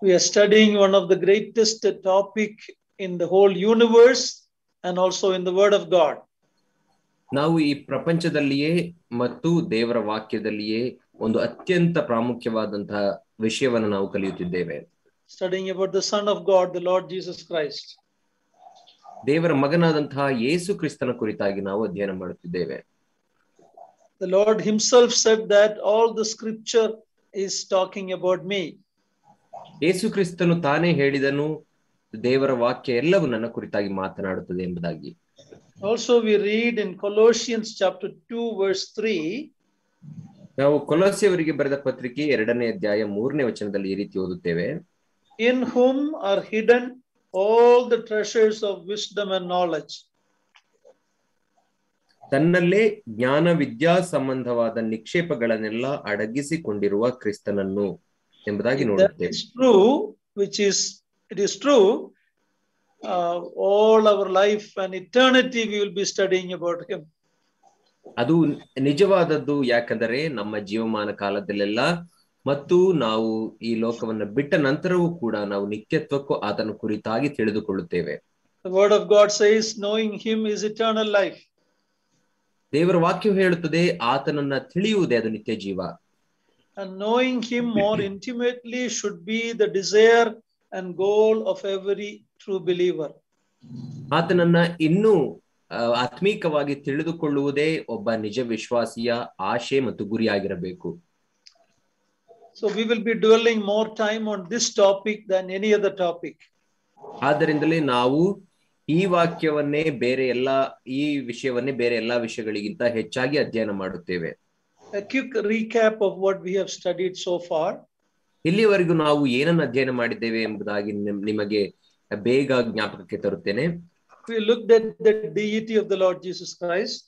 We are studying one of the greatest topic in the whole universe and also in the word of God. ನಾವು ಈ ಪ್ರಪಂಚದಲ್ಲಿಯೇ ಮತ್ತು ದೇವರ ವಾಕ್ಯದಲ್ಲಿಯೇ ಒಂದು ಅತ್ಯಂತ ಪ್ರಾಮುಖ್ಯವಾದಂತಹ ವಿಷಯವನ್ನು ನಾವು ಕಲಿಯುತ್ತಿದ್ದೇವೆ. Studying about the Son of God, the Lord Jesus Christ. ದೇವರ ಮಗನಾದಂತಹ ಯೇಸು ಕ್ರಿಸ್ತನ ಕುರಿತಾಗಿ ನಾವು ಅಧ್ಯಯನ ಮಾಡುತ್ತಿದ್ದೇವೆ. The Lord himself said that all the scripture is talking about me. ಯೇಸು ಕ್ರಿಸ್ತನು ತಾನೇ ಹೇಳಿದನು, ದೇವರ ವಾಕ್ಯ ಎಲ್ಲವೂ ನನ್ನ ಕುರಿತಾಗಿ ಮಾತನಾಡುತ್ತದೆ ಎಂಬುದಾಗಿ. Also we read in Colossians chapter 2 verse 3. ನಾವು ಕೊಲೊಸ್ಸೆಯವರಿಗೆ ಬರೆದ ಪತ್ರಿಕೆ 2ನೇ ಅಧ್ಯಾಯ 3ನೇ ವಚನದಲ್ಲಿ ಈ ರೀತಿ ಓದುತ್ತೇವೆ. In whom are hidden all the treasures of wisdom and knowledge. ತನ್ನಲ್ಲೇ ಜ್ಞಾನ ವಿದ್ಯಾ ಸಂಬಂಧವಾದ ನಿಕ್ಷೇಪಗಳನ್ನೆಲ್ಲ ಅಡಗಿಸಿಕೊಂಡಿರುವ ಕ್ರಿಸ್ತನನ್ನು ಎಂಬುದಾಗಿ ನೋಡುತ್ತೇವೆ. It is true. All our life and eternity we will be studying about him. ಅದು ನಿಜವಾದದ್ದು, ಯಾಕಂದರೆ ನಮ್ಮ ಜೀವಮಾನ ಕಾಲದಲ್ಲೆಲ್ಲ ಮತ್ತು ನಾವು ಈ ಲೋಕವನ್ನು ಬಿಟ್ಟ ನಂತರವೂ ಕೂಡ ನಾವು ನಿತ್ಯತ್ವಕ್ಕೂ ಆತನ ಕುರಿತಾಗಿ ತಿಳಿದುಕೊಳ್ಳುತ್ತೇವೆ. The word of God says knowing him is eternal life. ದೇವರ ವಾಕ್ಯವು ಹೇಳುತ್ತದೆ ಆತನನ್ನ ತಿಳಿಯುವುದೇ ಅದು ನಿತ್ಯ ಜೀವ. And knowing him more intimately should be the desire and goal of every true believer. ಆತನನ್ನ ಇನ್ನೂ ಆತ್ಮೀಕವಾಗಿ ತಿಳಿದುಕೊಳ್ಳುವುದೇ ಒಬ್ಬ ನಿಜ ವಿಶ್ವಾಸಿಯ ಆಶೆ ಮತ್ತು ಗುರಿಯಾಗಿರಬೇಕು. So we will be dwelling more time on this topic than any other topic. ಆದ್ದರಿಂದಲೇ ನಾವು ಈ ವಾಕ್ಯವನ್ನೇ ಈ ವಿಷಯವನ್ನೇ ಬೇರೆ ಎಲ್ಲಾ ವಿಷಯಗಳಿಗಿಂತ ಹೆಚ್ಚಾಗಿ ಅಧ್ಯಯನ ಮಾಡುತ್ತೇವೆ. A quick recap of what we have studied so far. ಇಲ್ಲಿವರೆಗೂ ನಾವು ಏನನ್ನು ಅಧ್ಯಯನ ಮಾಡಿದ್ದೇವೆ ಎಂಬುದಾಗಿ ನಿಮಗೆ ಬೇಗ ಜ್ಞಾಪಕಕ್ಕೆ ತರುತ್ತೇನೆ. We looked at the deity of the Lord Jesus Christ.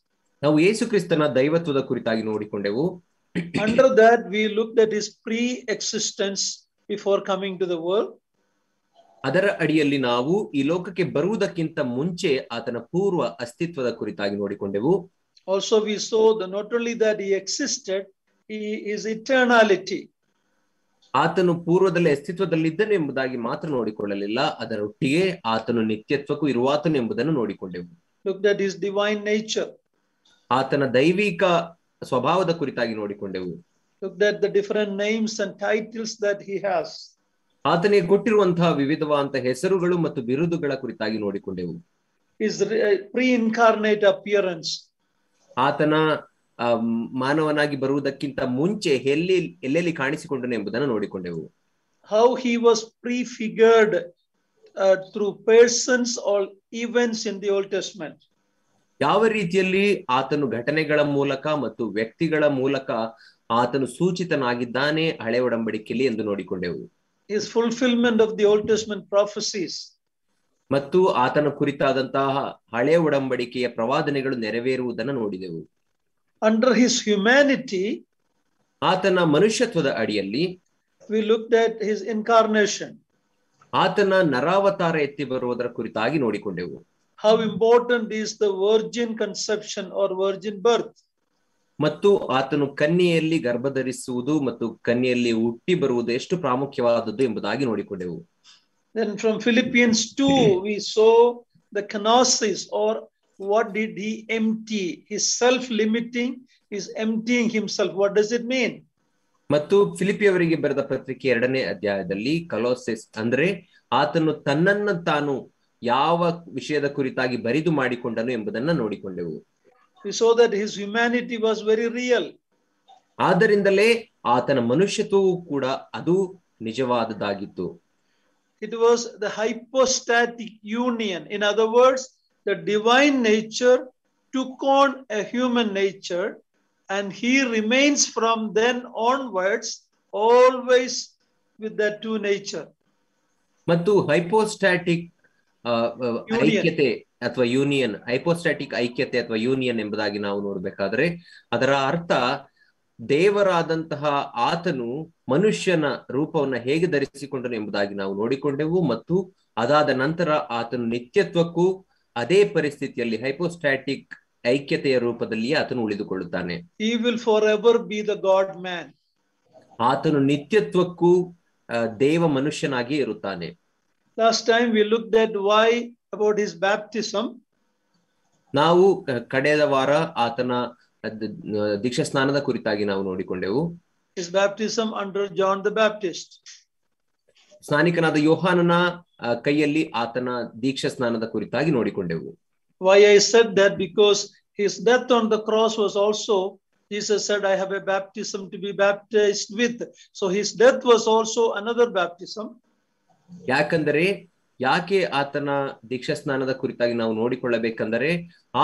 ನಾವು ಯೇಸು ಕ್ರಿಸ್ತನ ದೈವತ್ವದ ಕುರಿತಾಗಿ ನೋಡಿಕೊಂಡೆವು. Under that we looked at his pre-existence before coming to the world. ಅದರ ಅಡಿಯಲ್ಲಿ ನಾವು ಈ ಲೋಕಕ್ಕೆ ಬರುವುದಕ್ಕಿಂತ ಮುಂಚೆ ಆತನ ಪೂರ್ವ ಅಸ್ತಿತ್ವದ ಕುರಿತಾಗಿ ನೋಡಿಕೊಂಡೆವು. Also we saw that not only that he existed, he is eternality. ಆತನು ಪೂರ್ವದಲ್ಲಿ ಅಸ್ತಿತ್ವದಲ್ಲಿದ್ದನು ಎಂಬುದಾಗಿ ಮಾತ್ರ ನೋಡಿಕೊಳ್ಳಲಿಲ್ಲ, ಅದರೊಟ್ಟಿಗೆ ಆತನು ನಿತ್ಯತ್ವಕ್ಕೂ ಇರುವಾತನು ಎಂಬುದನ್ನು ನೋಡಿಕೊಂಡೆವು. Looked at his divine nature. ಆತನ ದೈವಿಕ ಸ್ವಭಾವದ ಕುರಿತಾಗಿ ನೋಡಿಕೊಂಡೆವು. Looked at the different names and titles that he has. ಆತನಿಗೆ ಕೊಟ್ಟಿರುವಂತಹ ವಿವಿಧವಾದಂತಹ ಹೆಸರುಗಳು ಮತ್ತು ಬಿರುದುಗಳ ಕುರಿತಾಗಿ ನೋಡಿಕೊಂಡೆವು. His pre-incarnate appearance. ಆತನ ಮಾನವನಾಗಿ ಬರುವುದಕ್ಕಿಂತ ಮುಂಚೆ ಎಲ್ಲೆಲ್ಲಿ ಕಾಣಿಸಿಕೊಂಡನು ಎಂಬುದನ್ನು ನೋಡಿಕೊಂಡೆವು. How he was prefigured through persons or events in the Old Testament. ಯಾವ ರೀತಿಯಲ್ಲಿ ಆತನು ಘಟನೆಗಳ ಮೂಲಕ ಮತ್ತು ವ್ಯಕ್ತಿಗಳ ಮೂಲಕ ಆತನು ಸೂಚಿತನಾಗಿದ್ದಾನೆ ಹಳೆ ಒಡಂಬಡಿಕೆಯಲ್ಲಿ ಎಂದು ನೋಡಿಕೊಂಡೆವು. His fulfillment of the Old Testament prophecies. ಮತ್ತು ಆತನ ಕುರಿತಾದಂತಹ ಹಳೆ ಒಡಂಬಡಿಕೆಯ ಪ್ರವಾದನೆಗಳು ನೆರವೇರುವುದನ್ನು ನೋಡಿದೆವು. Under his humanity, ಆತನ ಮನುಷ್ಯತ್ವದ ಅಡಿಯಲ್ಲಿ we looked at his incarnation. ಆತನ ನರಾವತಾರ ಎತ್ತಿ ಬರುವುದರ ಕುರಿತಾಗಿ ನೋಡಿಕೊಂಡೆವು. How important is the virgin conception or virgin birth. ಮತ್ತು ಆತನು ಕನ್ಯೆಯಲ್ಲಿ ಗರ್ಭಧರಿಸುವುದು ಮತ್ತು ಕನ್ಯೆಯಲ್ಲಿ ಹುಟ್ಟಿ ಬರುವುದು ಎಷ್ಟು ಪ್ರಾಮುಖ್ಯವಾದದ್ದು ಎಂಬುದಾಗಿ ನೋಡಿಕೊಂಡೆವು. Then from Philippians 2 we saw the kenosis, or what did he empty? His self-limiting is emptying himself. What does it mean? ಮತ್ತು ಫಿಲಿಪಿಯವರಿಗೆ ಬರೆದ ಪತ್ರಿಕೆ 2ನೇ ಅಧ್ಯಾಯದಲ್ಲಿ ಕಲೋಸೆಸ್ ಅಂದ್ರೆ ಆತನು ತನ್ನನ್ನು ತಾನು ಯಾವ ವಿಷಯದ ಕುರಿತಾಗಿ ಬರಿದು ಮಾಡಿಕೊಂಡನು ಎಂಬುದನ್ನು ನೋಡಿಕೊಂಡೆವು. We saw that his humanity was very real. ಆದ್ದರಿಂದಲೇ ಆತನ ಮನುಷ್ಯತ್ವವು ಕೂಡ ಅದು ನಿಜವಾದದ್ದಾಗಿತ್ತು. It was the hypostatic union. In other words, the divine nature took on a human nature, and he remains from then onwards always with that two nature. ಮತ್ತು ಹೈಪೋಸ್ಟಾಟಿಕ್ ಐಕ್ಯತೆ ಅಥವಾ union, ಹೈಪೋಸ್ಟಾಟಿಕ್ ಐಕ್ಯತೆ ಅಥವಾ union ಎಂಬುದಾಗಿ ನಾವು ನೋಡಬೇಕಾದ್ರೆ ಅದರ ಅರ್ಥ ದೇವರಾದಂತಹ ಆತನು ಮನುಷ್ಯನ ರೂಪವನ್ನು ಹೇಗೆ ಧರಿಸಿಕೊಂಡನು ಎಂಬುದಾಗಿ ನಾವು ನೋಡಿಕೊಂಡೆವು. ಮತ್ತು ಅದಾದ ನಂತರ ಆತನು ನಿತ್ಯತ್ವಕ್ಕೂ ಅದೇ ಪರಿಸ್ಥಿತಿಯಲ್ಲಿ ಹೈಪೋಸ್ಟಾಟಿಕ್ ಐಕ್ಯತೆಯ ರೂಪದಲ್ಲಿ ಆತನು ಉಳಿದುಕೊಳ್ಳುತ್ತಾನೆ. He will forever be the God man. ಆತನು ನಿತ್ಯತ್ವಕ್ಕೂ ದೇವ ಮನುಷ್ಯನಾಗಿ ಇರುತ್ತಾನೆ. Last time we looked at why about his baptism. ನಾವು ಕಳೆದ ವಾರ ಆತನ ದೀಕ್ಷಾ ಸ್ನಾನದ ಕುರಿತಾಗಿ ನಾವು ನೋಡಿಕೊಂಡೆವು. His baptism under John the Baptist. ಸ್ನಾನಿಕನಾದ ಯೋಹಾನನ ಕೈಯಲ್ಲಿ ಆತನ ದೀಕ್ಷಾ ಸ್ನಾನದ ಕುರಿತಾಗಿ ನೋಡಿಕೊಂಡೆವು. Why I said that? Because his death on the cross was also, Jesus said, I have a baptism to be baptized with. So his death was also another baptism. ಯಾಕೆ ಆತನ ದೀಕ್ಷಾ ಸ್ನಾನದ ಕುರಿತಾಗಿ ನಾವು ನೋಡಿಕೊಳ್ಳಬೇಕಂದರೆ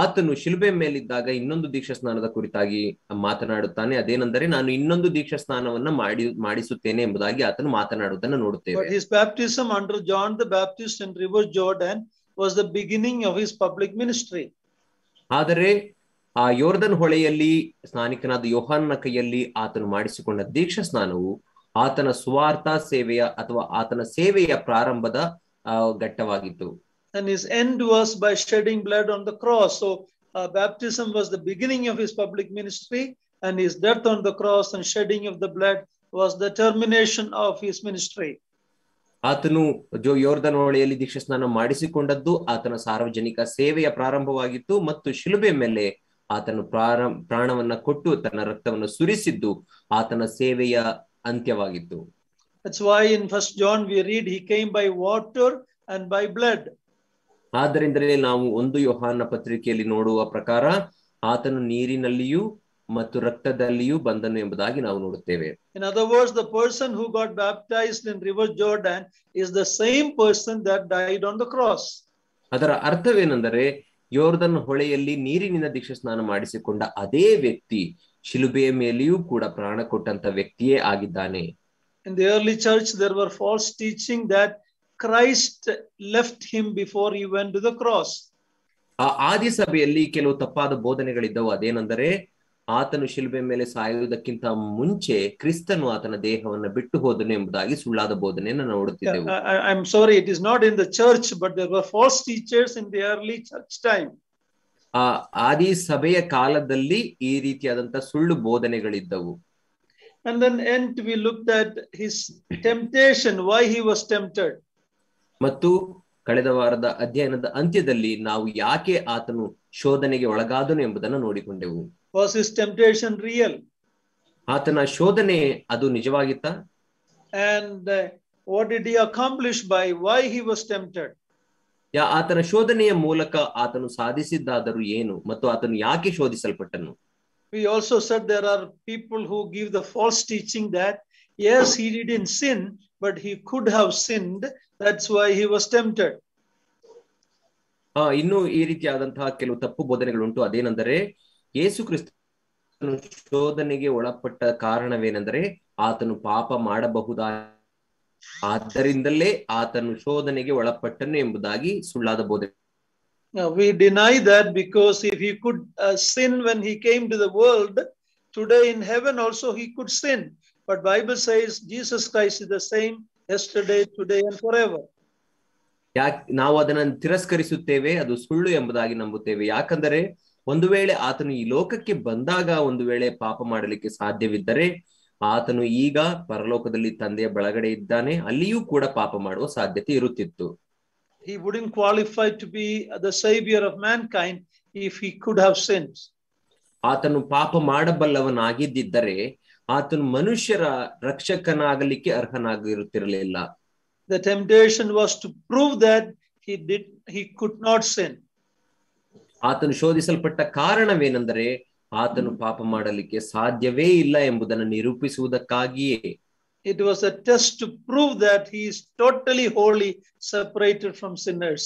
ಆತನು ಶಿಲುಬೆ ಮೇಲಿದ್ದಾಗ ಇನ್ನೊಂದು ದೀಕ್ಷಾ ಸ್ನಾನದ ಕುರಿತಾಗಿ ಮಾತನಾಡುತ್ತಾನೆ. ಅದೇನೆಂದರೆ ನಾನು ಇನ್ನೊಂದು ದೀಕ್ಷಾ ಸ್ನಾನವನ್ನ ಮಾಡಿಸುತ್ತೇನೆ ಎಂಬುದಾಗಿ ಆತನು ಮಾತನಾಡುವುದನ್ನು ನೋಡುತ್ತೇವೆ. But his baptism under John the Baptist in River Jordan was the beginning of his public ministry. ಆದರೆ ಆ ಯೋರ್ದನ್ ಹೊಳೆಯಲ್ಲಿ ಸ್ನಾನಿಕನಾದ ಯೋಹಾನನ ಕೈಯಲ್ಲಿ ಆತನು ಮಾಡಿಸಿಕೊಂಡ ದೀಕ್ಷಾ ಸ್ನಾನವು ಆತನ ಸುವಾರ್ಥ ಸೇವೆಯ ಅಥವಾ ಆತನ ಸೇವೆಯ ಪ್ರಾರಂಭದ ಘಟ್ಟವಾಗಿತ್ತು. And his end was by shedding blood on the cross. So baptism was the beginning of his public ministry, and his death on the cross and shedding of the blood was the termination of his ministry. ಆತನು ಯೋರ್ದನ್ ಹೊಳೆಯಲ್ಲಿ ದೀಕ್ಷಾ ಸ್ನಾನ ಮಾಡಿಸಿಕೊಂಡದ್ದು ಆತನ ಸಾರ್ವಜನಿಕ ಸೇವೆಯ ಪ್ರಾರಂಭವಾಗಿತ್ತು ಮತ್ತು ಶಿಲುಬೆ ಮೇಲೆ ಆತನು ಪ್ರಾಣವನ್ನ ಕೊಟ್ಟು ತನ್ನ ರಕ್ತವನ್ನು ಸುರಿಸಿದ್ದು ಆತನ ಸೇವೆಯ ಅಂತ್ಯವಾಗಿತ್ತು. That's why in 1 John we read he came by water and by blood. ಆದ್ದರಿಂದಲೇ ನಾವು 1 ಯೋಹಾನನ ಪತ್ರಿಕೆಯಲ್ಲಿ ನೋಡುವ ಪ್ರಕಾರ ಆತನು ನೀರಿನಲ್ಲಿಯೂ ಮತ್ತು ರಕ್ತದಲ್ಲಿಯೂ ಬಂದನು ಎಂಬುದಾಗಿ ನಾವು ನೋಡುತ್ತೇವೆ. In other words, the person who got baptized in River Jordan is the same person that died on the cross. ಅದರ ಅರ್ಥವೇನೆಂದರೆ ಯೋರ್ದನ್ ಹೊಳೆಯಲ್ಲಿ ನೀರಿನಿಂದ ದೀಕ್ಷಾ ಸ್ನಾನ ಮಾಡಿಸಿಕೊಂಡ ಅದೇ ವ್ಯಕ್ತಿ ಶಿಲುಬೆಯ ಮೇಲೆಯೂ ಕೂಡ ಪ್ರಾಣ ಕೊಟ್ಟಂತ ವ್ಯಕ್ತಿಯೇ ಆಗಿದ್ದಾನೆ. In the early church there were false teaching that Christ left him before he went to the cross. ಆ ಆದಿ ಸಭೆಯಲ್ಲಿ ಕೆಲವು ತಪ್ಪಾದ ಬೋಧನೆಗಳಿದ್ದವು. ಅದೇನೆಂದರೆ ಆತನು ಶಿಲುಬೆ ಮೇಲೆ ಸಾಯುವುದಕ್ಕಿಂತ ಮುಂಚೆ ಕ್ರಿಸ್ತನು ಆತನ ದೇಹವನ್ನು ಬಿಟ್ಟು ಹೋದನು ಎಂಬುದಾಗಿ ಸುಳ್ಳಾದ ಬೋಧನೆಯನ್ನು ನಾವು ನೋಡುತ್ತಿದ್ದೆವು. I'm sorry, it is not in the church, but there were false teachers in the early church time. ಆ ಆದಿ ಸಭೆಯ ಕಾಲದಲ್ಲಿ ಈ ರೀತಿಯಾದಂತ ಸುಳ್ಳು ಬೋಧನೆಗಳಿದ್ದವು. And then end we looked at his temptation, why he was tempted. ಮತ್ತು ಕಳೆದ ವಾರದ ಅಧ್ಯಯನದ ಅಂತ್ಯದಲ್ಲಿ ನಾವು ಯಾಕೆ ಆತನು ಶೋಧನೆಗೆ ಒಳಗಾದನು ಎಂಬುದನ್ನು ನೋಡಿಕೊಂಡೆವು. Was his temptation real? ಆತನ ಶೋಧನೆ ಅದು ನಿಜವಾಗಿತ್ತ? And what did he accomplish by why he was tempted? ಆತನ ಶೋಧನೆಯ ಮೂಲಕ ಆತನು ಸಾಧಿಸಿದ್ದಾದರೂ ಏನು ಮತ್ತು ಆತನು ಯಾಕೆ ಶೋಧಿಸಲ್ಪಟ್ಟನು? We also said there are people who give the false teaching that yes, he didn't sin, but he could have sinned. That's why he was tempted. ಇನ್ನು ಈ ರೀತಿಯಾದಂತಹ ಕೆಲವು ತಪ್ಪು ಬೋಧನೆಗಳುಂಟು. ಅದೇನೆಂದರೆ ಯೇಸು ಕ್ರಿಸ್ತನು ಶೋಧನೆಗೆ ಒಳಪಟ್ಟ ಕಾರಣವೇನೆಂದರೆ ಆತನು ಪಾಪ ಮಾಡಬಹುದಾ, ಆದ್ದರಿಂದಲೇ ಆತನು ಶೋಧನೆಗೆ ಒಳಪಟ್ಟನು ಎಂಬುದಾಗಿ ಸುಳ್ಳಾದ ಬೋಧನೆ. We deny that because if he could sin when he came to the world, today in heaven also he could sin. But Bible says Jesus Christ is the same yesterday, today and forever. ನಾವು ಅದನ್ನು ತಿರಸ್ಕರಿಸುತ್ತೇವೆ, ಅದು ಸುಳ್ಳು ಎಂಬುದಾಗಿ ನಂಬುತ್ತೇವೆ. ಯಾಕಂದರೆ ಒಂದು ವೇಳೆ ಆತನು ಈ ಲೋಕಕ್ಕೆ ಬಂದಾಗ ಒಂದು ವೇಳೆ ಪಾಪ ಮಾಡಲಿಕ್ಕೆ ಸಾಧ್ಯವಿದ್ದರೆ ಆತನು ಈಗ ಪರಲೋಕದಲ್ಲಿ ತಂದೆಯ ಬಳಗಡೆ ಇದ್ದಾನೆ, ಅಲ್ಲಿಯೂ ಕೂಡ ಪಾಪ ಮಾಡುವ ಸಾಧ್ಯತೆ ಇರುತ್ತಿತ್ತು. He wouldn't qualify to be the savior of mankind if he could have sinned. ಆತನು ಪಾಪ ಮಾಡಬಲ್ಲವನಾಗಿದ್ದರೆ ಆತನು ಮನುಷ್ಯರ ರಕ್ಷಕನಾಗಲಿಕ್ಕೆ ಅರ್ಹನಾಗಿರುತ್ತಿರಲಿಲ್ಲ. The temptation was to prove that he could not sin. ಆತನು ಶೋಧಿಸಲ್ಪಟ್ಟ ಕಾರಣವೇನೆಂದರೆ ಆತನು ಪಾಪ ಮಾಡಲಿಕ್ಕೆ ಸಾಧ್ಯವೇ ಇಲ್ಲ ಎಂಬುದನ್ನು ನಿರೂಪಿಸುವುದಕ್ಕಾಗಿಯೇ. It was a test to prove that he is totally holy, separated from sinners.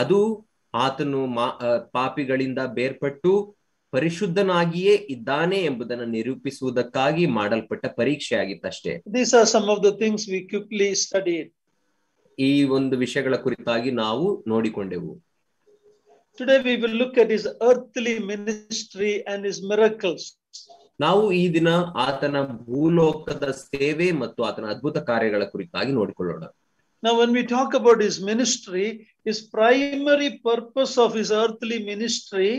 ಅದು ಆತನು ಪಾಪಿಗಳಿಂದ ಬೇರ್ಪಟ್ಟು ಪರಿಶುದ್ಧನಾಗಿಯೇ ಇದ್ದಾನೆ ಎಂಬುದನ್ನು ನಿರೂಪಿಸುವುದಕ್ಕಾಗಿ ಮಾಡಲ್ಪಟ್ಟ ಪರೀಕ್ಷೆಯಾಗಿತ್ತಷ್ಟೇ. These are some of the things we quickly studied. ಈ ಒಂದು ವಿಷಯಗಳ ಕುರಿತಾಗಿ ನಾವು ನೋಡಿಕೊಂಡೆವು. Today we will look at his earthly ministry and his miracles. ನಾವು ಈ ದಿನ ಆತನ ಭೂಲೋಕದ ಸೇವೆ ಮತ್ತು ಆತನ ಅದ್ಭುತ ಕಾರ್ಯಗಳ ಕುರಿತಾಗಿ ನೋಡಿಕೊಳ್ಳೋಣ. Now when we talk about his ministry, his primary purpose of his earthly ministry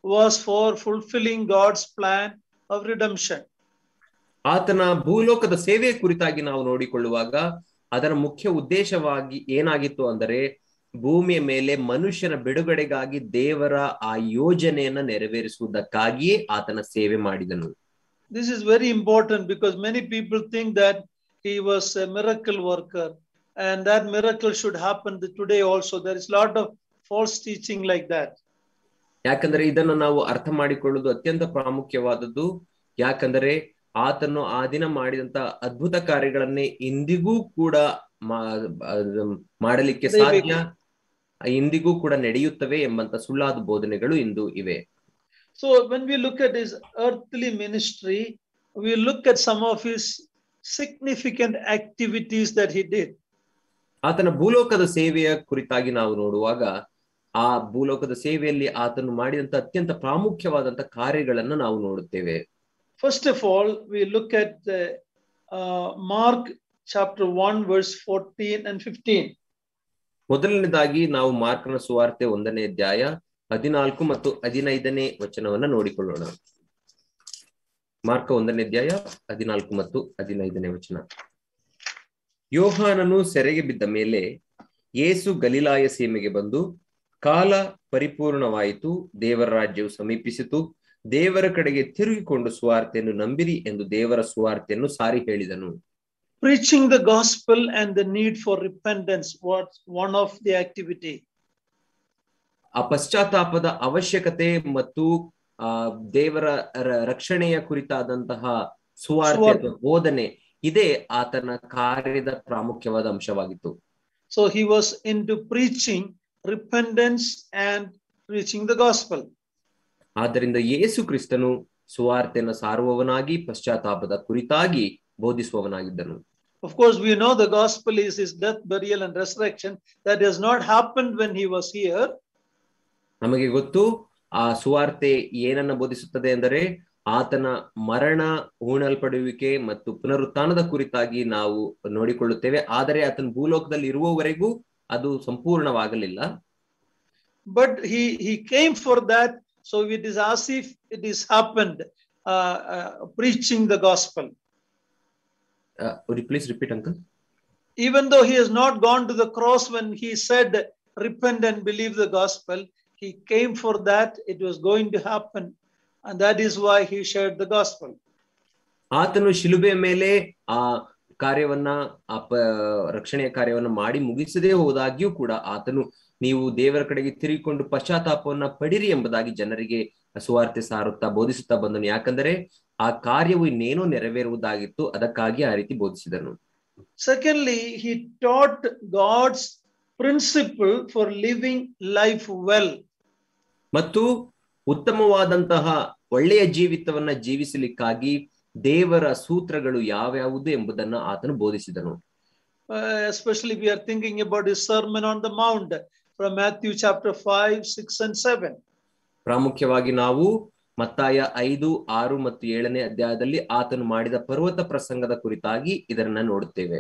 was for fulfilling God's plan of redemption. ಆತನ ಭೂಲೋಕದ ಸೇವೆಯ ಕುರಿತಾಗಿ ನಾವು ನೋಡಿಕೊಳ್ಳುವಾಗ ಅದರ ಮುಖ್ಯ ಉದ್ದೇಶವಾಗಿ ಏನಾಗಿತ್ತು ಅಂದರೆ ಭೂಮಿಯ ಮೇಲೆ ಮನುಷ್ಯನ ಬಿಡುಗಡೆಗಾಗಿ ದೇವರ ಆ ಯೋಜನೆಯನ್ನ ನೆರವೇರಿಸುವುದಕ್ಕಾಗಿಯೇ ಆತನ ಸೇವೆ ಮಾಡಿದನು. This is very important because many people think that he was a miracle worker and that miracle should happen today also. There is a lot of false teaching like that. ಯಾಕಂದ್ರೆ ಇದನ್ನು ನಾವು ಅರ್ಥ ಮಾಡಿಕೊಳ್ಳುವುದು ಅತ್ಯಂತ ಪ್ರಾಮುಖ್ಯವಾದದ್ದು. ಯಾಕಂದರೆ ಆತನು ಆ ದಿನ ಮಾಡಿದಂತ ಅದ್ಭುತ ಕಾರ್ಯಗಳನ್ನೇ ಇಂದಿಗೂ ಕೂಡ ಮಾಡಲಿಕ್ಕೆ ಸಾಧ್ಯ, ಇಂದಿಗೂ ಕೂಡ ನಡೆಯುತ್ತವೆ ಎಂಬಂತ ಸುಳ್ಳಾದ ಬೋಧನೆಗಳು ಇಂದು ಇವೆ. So when we look at his earthly ministry, we look at some of his significant activities that he did. ಆತನ ಭೂಲೋಕದ ಸೇವೆಯ ಕುರಿತಾಗಿ ನಾವು ನೋಡುವಾಗ ಆ ಭೂಲೋಕದ ಸೇವೆಯಲ್ಲಿ ಆತನು ಮಾಡಿದಂತ ಅತ್ಯಂತ ಪ್ರಾಮುಖ್ಯವಾದಂತ ಕಾರ್ಯಗಳನ್ನ ನಾವು ನೋಡುತ್ತೇವೆ. First of all, we look at Mark chapter 1 verse 14 and 15. ಮೊದಲನೇದಾಗಿ ನಾವು ಮಾರ್ಕನ ಸುವಾರ್ತೆ 1ನೇ ಅಧ್ಯಾಯ 14 ಮತ್ತು 15ನೇ ವಚನವನ್ನ ನೋಡಿಕೊಳ್ಳೋಣ. ಮಾರ್ಕ 1ನೇ ಅಧ್ಯಾಯ 14 ಮತ್ತು 15ನೇ ವಚನ. ಯೋಹಾನನು ಸೆರೆಗೆ ಬಿದ್ದ ಮೇಲೆ ಯೇಸು ಗಲಿಲಾಯ ಸೀಮೆಗೆ ಬಂದು, ಕಾಲ ಪರಿಪೂರ್ಣವಾಯಿತು, ದೇವರ ರಾಜ್ಯವು ಸಮೀಪಿಸಿತು, ದೇವರ ಕಡೆಗೆ ತಿರುಗಿಕೊಂಡು ಸುವಾರ್ತೆಯನ್ನು ನಂಬಿರಿ ಎಂದು ದೇವರ ಸುವಾರ್ತೆಯನ್ನು ಸಾರಿ ಹೇಳಿದನು. Preaching the gospel and the need for repentance was one of the activity. ಆ ಪಶ್ಚಾತ್ತಾಪದ ಅವಶ್ಯಕತೆ ಮತ್ತು ದೇವರ ರಕ್ಷಣೆಯ ಕುರಿತಾದಂತಹ ಸುವಾರ್ತೆ ಬೋಧನೆ ಇದೇ ಆತನ ಕಾರ್ಯದ ಪ್ರಾಮುಖ್ಯವಾದ ಅಂಶವಾಗಿತ್ತು. So he was into preaching repentance and preaching the gospel. ಆದ್ದರಿಂದ ಯೇಸು ಕ್ರಿಸ್ತನು ಸುವಾರ್ತೆಯನ್ನು ಸಾರುವವನಾಗಿ ಪಶ್ಚಾತ್ತಾಪದ ಕುರಿತಾಗಿ ಬೋಧಿಸುವವನಾಗಿದ್ದನು. Of course, we know the gospel is his death, burial and resurrection. That has not happened when he was here. ನಮಗೆ ಗೊತ್ತು ಆ ಸುವಾರ್ತೆ ಏನನ್ನ ಬೋಧಿಸುತ್ತದೆ ಅಂದರೆ ಆತನ ಮರಣ, ಹೂಣಲ್ಪಡುವಿಕೆ ಮತ್ತು ಪುನರುತ್ಥಾನದ ಕುರಿತಾಗಿ ನಾವು ನೋಡಿಕೊಳ್ಳುತ್ತೇವೆ. ಆದರೆ ಆತನ ಭೂಲೋಕದಲ್ಲಿ ಇರುವವರೆಗೂ ಅದು ಸಂಪೂರ್ಣವಾಗಲಿಲ್ಲ. But he came for that, so it is as if it is happened, preaching the gospel. Would you please repeat, uncle? Even though he has not gone to the cross when he said, repent and believe the gospel, he came for that. It was going to happen. And that is why he shared the gospel. ಆತನು ಶಿಲುಬೆಯ ಮೇಲೆ ಆ ಕಾರ್ಯವನ್ನ ರಕ್ಷಣೆಯ ಕಾರ್ಯವನ್ನ ಮಾಡಿ ಮುಗಿಸದೇ ಹೋದಾಗ್ಯೂ ಕೂಡ ಆತನು ನೀವು ದೇವರ ಕಡೆಗೆ ತಿರುಗಿಕೊಂಡು ಪಶ್ಚಾತ್ತಾಪವನ್ನ ಪಡಿರಿ ಎಂಬುದಾಗಿ ಜನರಿಗೆ ಸುವಾರ್ತೆ ಸಾರುತ್ತಾ ಬೋಧಿಸುತ್ತಾ ಬಂದನು. ಯಾಕಂದರೆ ಆ ಕಾರ್ಯವು ಇನ್ನೇನೋ ನೆರವೇರುವುದಾಗಿತ್ತು, ಅದಕ್ಕಾಗಿ ಆ ರೀತಿ ಬೋಧಿಸಿದನು. Secondly, he taught God's principle for living life well. ಮತ್ತು ಉತ್ತಮವಾದಂತಹ ಒಳ್ಳೆಯ ಜೀವಿತವನ್ನ ಜೀವಿಸಲಿಕ್ಕಾಗಿ ದೇವರ ಸೂತ್ರಗಳು ಯಾವ್ಯಾವುದು ಎಂಬುದನ್ನು ಆತನು ಬೋಧಿಸಿದನು. Especially we are thinking about his Sermon on the Mount from Matthew chapter 5, 6 and 7. ಪ್ರಾಮುಖ್ಯವಾಗಿ ನಾವು ಮತ್ತಾಯ 5, 6 ಮತ್ತು 7ನೇ ಅಧ್ಯಾಯದಲ್ಲಿ ಆತನು ಮಾಡಿದ ಪರ್ವತ ಪ್ರಸಂಗದ ಕುರಿತಾಗಿ ಇದನ್ನ ನೋಡುತ್ತೇವೆ.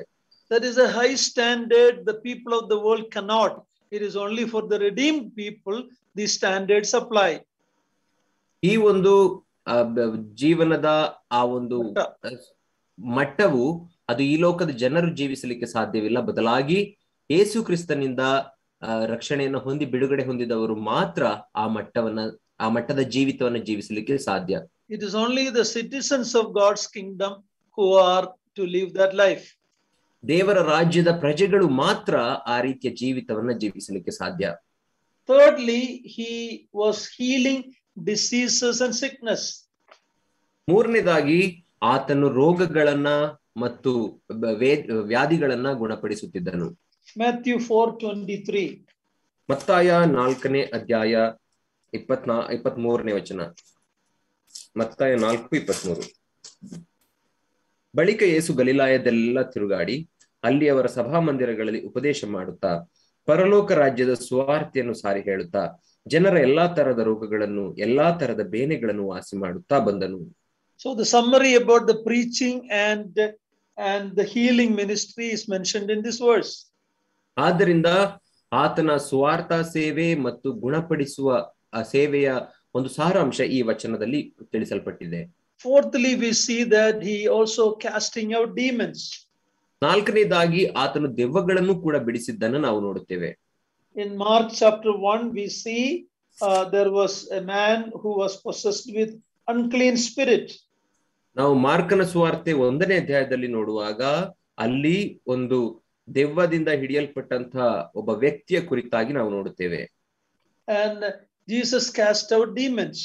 That is a high standard the people of the world cannot. It is only for the redeemed people these standards apply. ಈ ಒಂದು ಜೀವನದ ಆ ಒಂದು ಮಟ್ಟವು ಅದು ಈ ಲೋಕದ ಜನರು ಜೀವಿಸಲಿಕ್ಕೆ ಸಾಧ್ಯವಿಲ್ಲ. ಬದಲಾಗಿ ಯೇಸು ಕ್ರಿಸ್ತನಿಂದ ರಕ್ಷಣೆಯನ್ನು ಹೊಂದಿ ಬಿಡುಗಡೆ ಹೊಂದಿದವರು ಮಾತ್ರ ಆ ಮಟ್ಟದ ಜೀವಿತವನ್ನು ಜೀವಿಸಲಿಕ್ಕೆ ಸಾಧ್ಯ. It is only the citizens of God's kingdom who are to live that life. ದೇವರ ರಾಜ್ಯದ ಪ್ರಜೆಗಳು ಮಾತ್ರ ಆ ರೀತಿಯ ಜೀವಿತವನ್ನ ಜೀವಿಸಲಿಕ್ಕೆ ಸಾಧ್ಯ. Thirdly, he was healing diseases and sickness. ಮೂರನೇದಾಗಿ ಆತನು ರೋಗಗಳನ್ನ ಮತ್ತು ವ್ಯಾಧಿಗಳನ್ನ ಗುಣಪಡಿಸುತ್ತಿದ್ದನು. Matthew 4:23. ಮತ್ತಾಯ 4ನೇ ಅಧ್ಯಾಯ 23ನೇ ವಚನ. ಮತ್ತಾಯ 4:23. ಬಳಿಕ ಯೇಸು ಗಲಿಲಾಯದೆಲ್ಲ ತಿರುಗಾಡಿ ಅಲ್ಲಿ ಅವರ ಸಭಾಮಂದಿರಗಳಲ್ಲಿ ಉಪದೇಶ ಮಾಡುತ್ತಾ ಪರಲೋಕ ರಾಜ್ಯದ ಸುವಾರ್ತೆಯನ್ನು ಸಾರಿ ಹೇಳುತ್ತಾ ಜನರ ಎಲ್ಲಾ ತರದ ರೋಗಗಳನ್ನು ಎಲ್ಲಾ ತರದ ಬೇನೆಗಳನ್ನು ವಾಸಿ ಮಾಡುತ್ತಾ ಬಂದನು. So the summary about the preaching and the healing ministry is mentioned in this verse. ಆದ್ದರಿಂದ ಆತನ ಸುವಾರ್ಥ ಸೇವೆ ಮತ್ತು ಗುಣಪಡಿಸುವ ಸೇವೆಯ ಒಂದು ಸಾರಾಂಶ ಈ ವಚನದಲ್ಲಿ ತಿಳಿಸಲ್ಪಟ್ಟಿದೆ. Fourthly, we see that he also casting out demons. ನಾಲ್ಕನೇದಾಗಿ ಆತನು ದೆವ್ವಗಳನ್ನು ಕೂಡ ಬಿಡಿಸಿದ್ದನ್ನು ನಾವು ನೋಡುತ್ತೇವೆ. In Mark chapter 1, we see there was a man who was possessed with unclean spirit. ನಾವು ಮಾರ್ಕನ ಸುವಾರ್ತೆ 1ನೇ ಅಧ್ಯಾಯದಲ್ಲಿ ನೋಡುವಾಗ ಅಲ್ಲಿ ಒಂದು ದೆವ್ವದಿಂದ ಹಿಡಿಯಲ್ಪಟ್ಟಂತಹ ಒಬ್ಬ ವ್ಯಕ್ತಿಯ ಕುರಿತಾಗಿ ನಾವು ನೋಡುತ್ತೇವೆ. And Jesus cast out demons.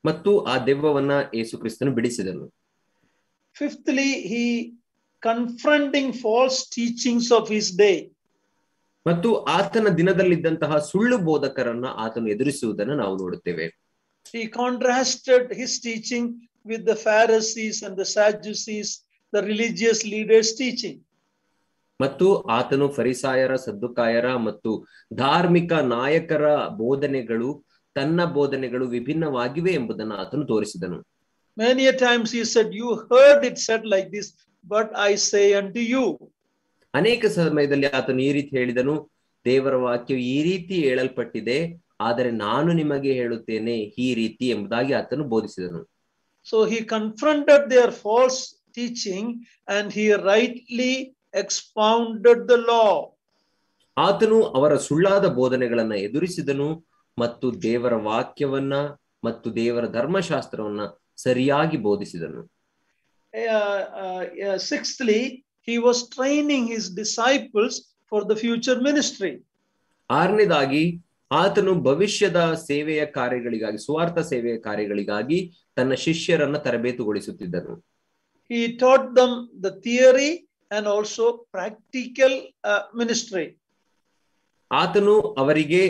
ಮತ್ತು ಆ ದೆವ್ವವನ್ನ ಯೇಸು ಕ್ರಿಸ್ತನು ಬಿಡಿಸಿದನು. Fifthly, he confronting false teachings of his day. ಮತ್ತು ಆತನ ದಿನದಲ್ಲಿದ್ದಂತಹ ಸುಳ್ಳು ಬೋಧಕರನ್ನ ಆತನು ಎದುರಿಸುವುದನ್ನು ನಾವು ನೋಡುತ್ತೇವೆ. He contrasted his teaching with the Pharisees and the Sadducees, the religious leaders' teaching. ಮತ್ತು ಆತನು ಫರಿಸಾಯರ, ಸದ್ದುಕಾಯರ ಮತ್ತು ಧಾರ್ಮಿಕ ನಾಯಕರ ಬೋಧನೆಗಳು ತನ್ನ ಬೋಧನೆಗಳು ವಿಭಿನ್ನವಾಗಿವೆ ಎಂಬುದನ್ನು ಆತನು ತೋರಿಸಿದನು. Many a times he said, you heard it said like this, but I say unto you. ಅನೇಕ ಸಮಯದಲ್ಲಿ ಆತನು ಈ ರೀತಿ ಹೇಳಿದನು, ದೇವರ ವಾಕ್ಯವು ಈ ರೀತಿ ಹೇಳಲ್ಪಟ್ಟಿದೆ, ಆದರೆ ನಾನು ನಿಮಗೆ ಹೇಳುತ್ತೇನೆ ಈ ರೀತಿ ಎಂಬುದಾಗಿ ಆತನು ಬೋಧಿಸಿದನು. So he confronted their false teaching and he rightly expounded the law. ಆತನು ಅವರ ಸುಳ್ಳಾದ ಬೋಧನೆಗಳನ್ನ ಎದುರಿಸಿದನು ಮತ್ತು ದೇವರ ವಾಕ್ಯವನ್ನ ಮತ್ತು ದೇವರ ಧರ್ಮಶಾಸ್ತ್ರವನ್ನ ಸರಿಯಾಗಿ ಬೋಧಿಸಿದನು. Sixthly, he was training his disciples for the future ministry. ಆರನೇದಾಗಿ ಆತನು ಭವಿಷ್ಯದ ಸೇವೆಯ ಕಾರ್ಯಗಳಿಗಾಗಿ, ಸ್ವಾರ್ಥ ಸೇವೆಯ ಕಾರ್ಯಗಳಿಗಾಗಿ ತನ್ನ ಶಿಷ್ಯರನ್ನ ತರಬೇತುಗೊಳಿಸುತ್ತಿದ್ದನು. He taught them the theory and also practical ministry. ಆತನು ಅವರಿಗೆ